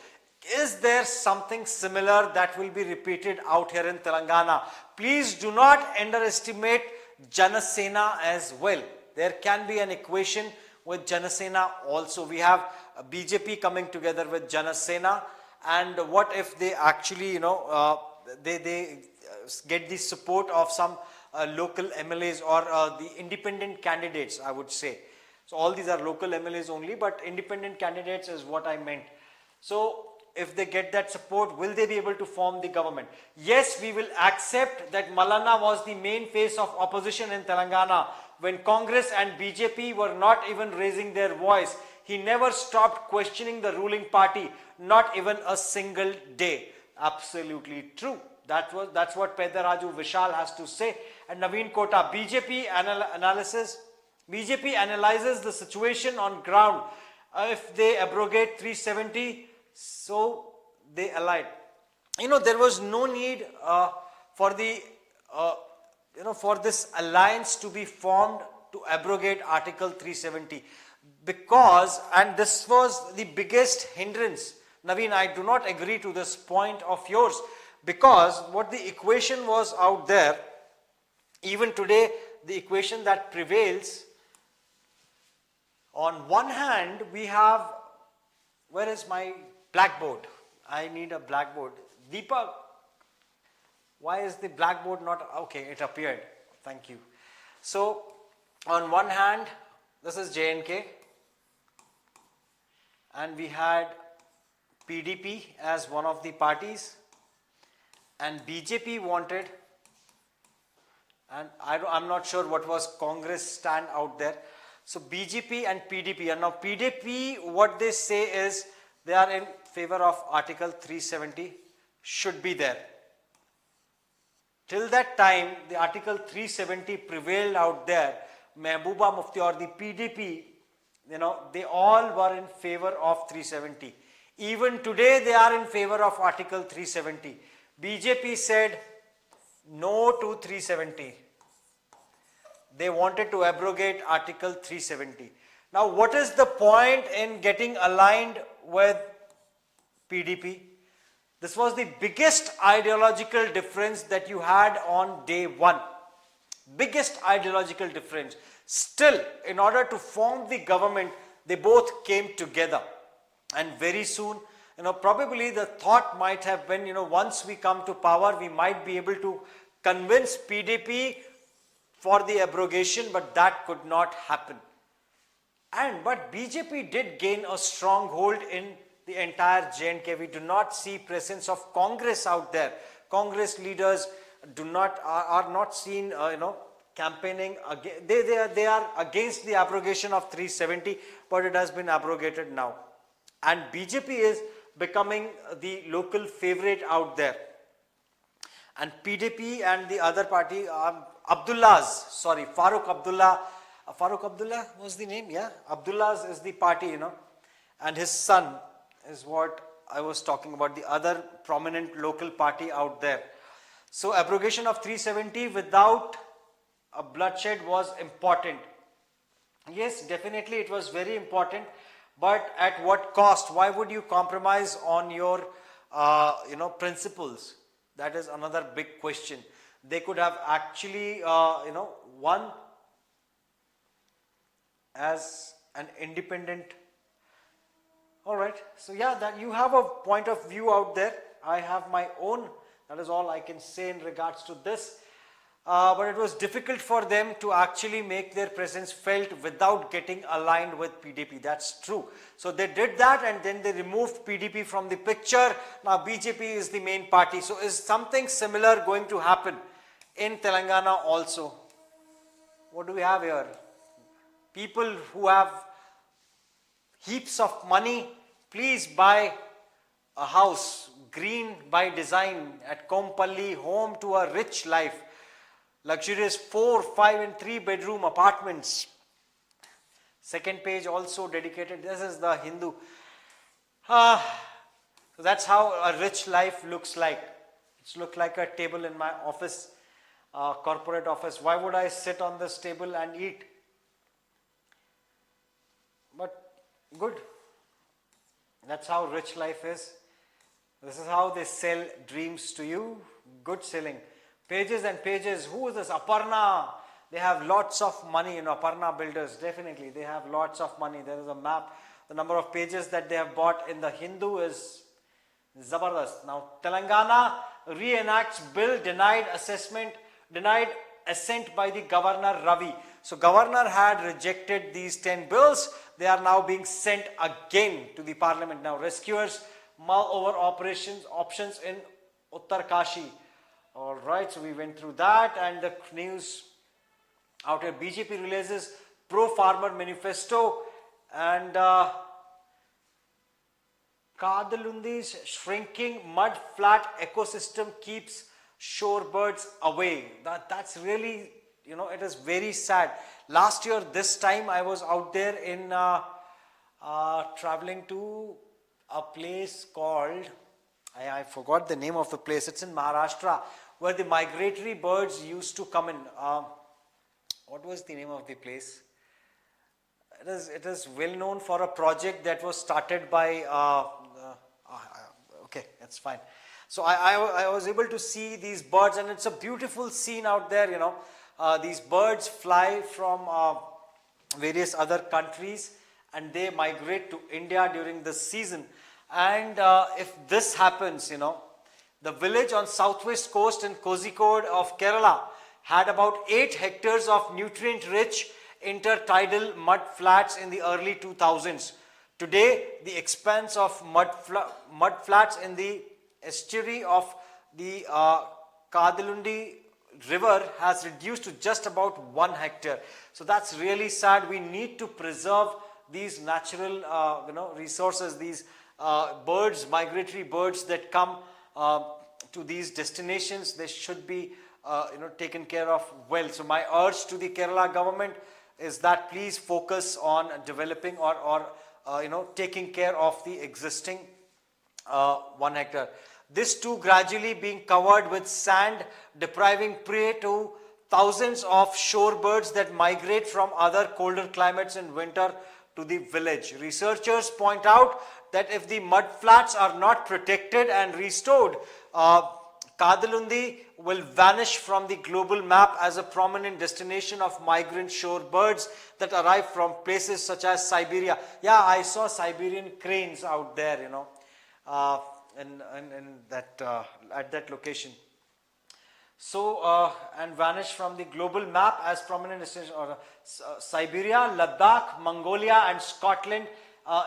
Is there something similar that will be repeated out here in Telangana? Please do not underestimate Janasena as well. There can be an equation with Janasena also. We have BJP coming together with Janasena, and what if they actually, they get the support of some local MLAs or the independent candidates, I would say. So all these are local MLAs only, but independent candidates is what I meant. So if they get that support, will they be able to form the government? Yes, we will accept that Mallanna was the main face of opposition in Telangana. When Congress and BJP were not even raising their voice, he never stopped questioning the ruling party, not even a single day. Absolutely true. That's what Pedaraju Vishal has to say. And Naveen Kota, BJP analyzes the situation on ground. If they abrogate 370, so they allied. There was no need for the for this alliance to be formed to abrogate Article 370, because, and this was the biggest hindrance. Naveen, I do not agree to this point of yours, because what the equation was out there, even today, the equation that prevails, on one hand, we have, where is my blackboard? I need a blackboard. Deepak, why is the blackboard not, okay, it appeared. Thank you. So, on one hand, this is J&K, and we had PDP as one of the parties, and BJP wanted, and I'm not sure what was Congress stand out there. So BJP and PDP, and now PDP, what they say is they are in favor of Article 370, should be there. Till that time, the Article 370 prevailed out there. Mehbooba Mufti or the PDP they all were in favor of 370. Even today they are in favor of Article 370. BJP said no to 370. They wanted to abrogate Article 370. Now, what is the point in getting aligned with PDP? This was the biggest ideological difference that you had on day one. Biggest ideological difference. Still, in order to form the government, they both came together. And very soon, probably the thought might have been, once we come to power, we might be able to convince PDP for the abrogation, but that could not happen. But BJP did gain a stronghold in the entire J&K. We do not see presence of Congress out there. Congress leaders are not seen, campaigning. They are against the abrogation of 370, but it has been abrogated now. And BJP is becoming the local favorite out there. And PDP and the other party, Farooq Abdullah was the name, yeah? Abdullah's is the party, and his son is what I was talking about, the other prominent local party out there. So abrogation of 370 without a bloodshed was important. Yes, definitely it was very important, but at what cost? Why would you compromise on your, principles? That is another big question. They could have actually, won as an independent. All right. So yeah, that you have a point of view out there. I have my own. That is all I can say in regards to this. But it was difficult for them to actually make their presence felt without getting aligned with PDP. That's true. So they did that, and then they removed PDP from the picture. Now BJP is the main party. So is something similar going to happen in Telangana also? What do we have here? People who have heaps of money, please buy a house, green by design at Kompalli, home to a rich life. Luxurious 4, 5 and 3 bedroom apartments. Second page also dedicated. This is the Hindu. So that's how a rich life looks like. It's looked like a table in my office, corporate office. Why would I sit on this table and eat? But good. That's how rich life is. This is how they sell dreams to you. Good selling. Pages and pages. Who is this? Aparna. They have lots of money, Aparna builders. Definitely, they have lots of money. There is a map. The number of pages that they have bought in the Hindu is Zabardast. Now, Telangana reenacts bill denied assent by the Governor Ravi. So, Governor had rejected these 10 bills. They are now being sent again to the parliament. Now, rescuers mull over options in Uttarkashi. Alright, so we went through that, and the news out here. BJP releases pro-farmer manifesto, and Kadalundi's shrinking mud flat ecosystem keeps shorebirds away. That's really, it is very sad. Last year, this time I was out there in traveling to a place called, I forgot the name of the place. It's in Maharashtra, where the migratory birds used to come in. What was the name of the place? It is well known for a project that was started by, okay, that's fine. So I was able to see these birds, and it's a beautiful scene out there, These birds fly from various other countries, and they migrate to India during the season. And if this happens, the village on southwest coast in Kozhikode of Kerala had about 8 hectares of nutrient-rich intertidal mud flats in the early 2000s. Today, the expanse of mud flats in the estuary of the Kadalundi river has reduced to just about 1 hectare. So that's really sad. We need to preserve these natural resources, these birds, migratory birds that come to these destinations. They should be taken care of well. So my urge to the Kerala government, is that please focus on developing or taking care of the existing 1 hectare. This too gradually being covered with sand, depriving prey to thousands of shorebirds that migrate from other colder climates in winter to the village. Researchers point out that if the mudflats are not protected and restored, Kadalundi will vanish from the global map as a prominent destination of migrant shorebirds that arrive from places such as Siberia. Yeah, I saw Siberian cranes out there, in that at that location. So and vanish from the global map as prominent destination or Siberia, Ladakh, Mongolia, and Scotland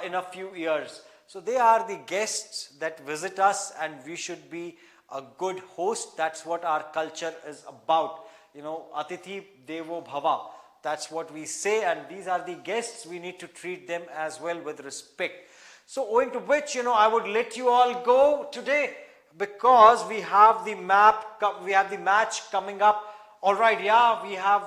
in a few years. So they are the guests that visit us, and we should be a good host. That's what our culture is about. Atithi Devo Bhava. That's what we say, and these are the guests. We need to treat them as well with respect. So owing to which, I would let you all go today because we have the match coming up. All right, yeah,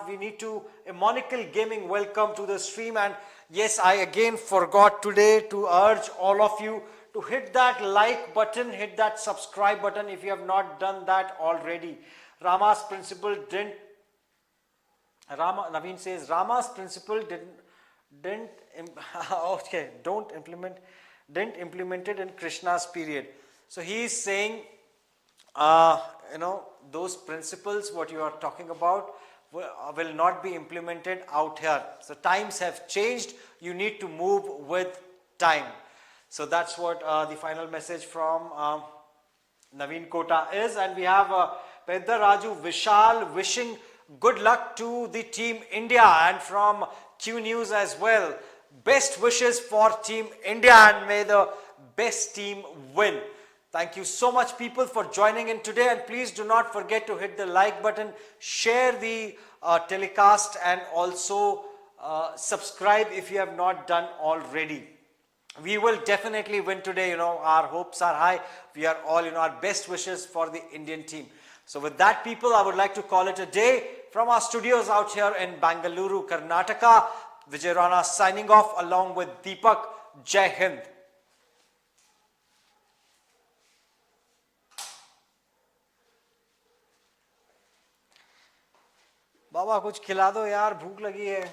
we need to, Monocle Gaming, welcome to the stream. And yes, I again forgot today to urge all of you to hit that like button, hit that subscribe button if you have not done that already. Rama's principle didn't, Naveen says, Rama's principle didn't implement it in Krishna's period. So he is saying, those principles, what you are talking about, will not be implemented out here. So times have changed. You need to move with time. So that's what the final message from Naveen Kota is. And we have Pedda Raju Vishal wishing good luck to the Team India, and from QNews as well. Best wishes for Team India, and may the best team win. Thank you so much, people, for joining in today, and please do not forget to hit the like button, share the telecast, and also subscribe if you have not done already. We will definitely win today. Our hopes are high. We are all, our best wishes for the Indian team. So with that, people, I would like to call it a day from our studios out here in Bangalore, Karnataka. Vijay Rana signing off along with Deepak. Jai Hind. बाबा कुछ खिला दो यार, भूख लगी है.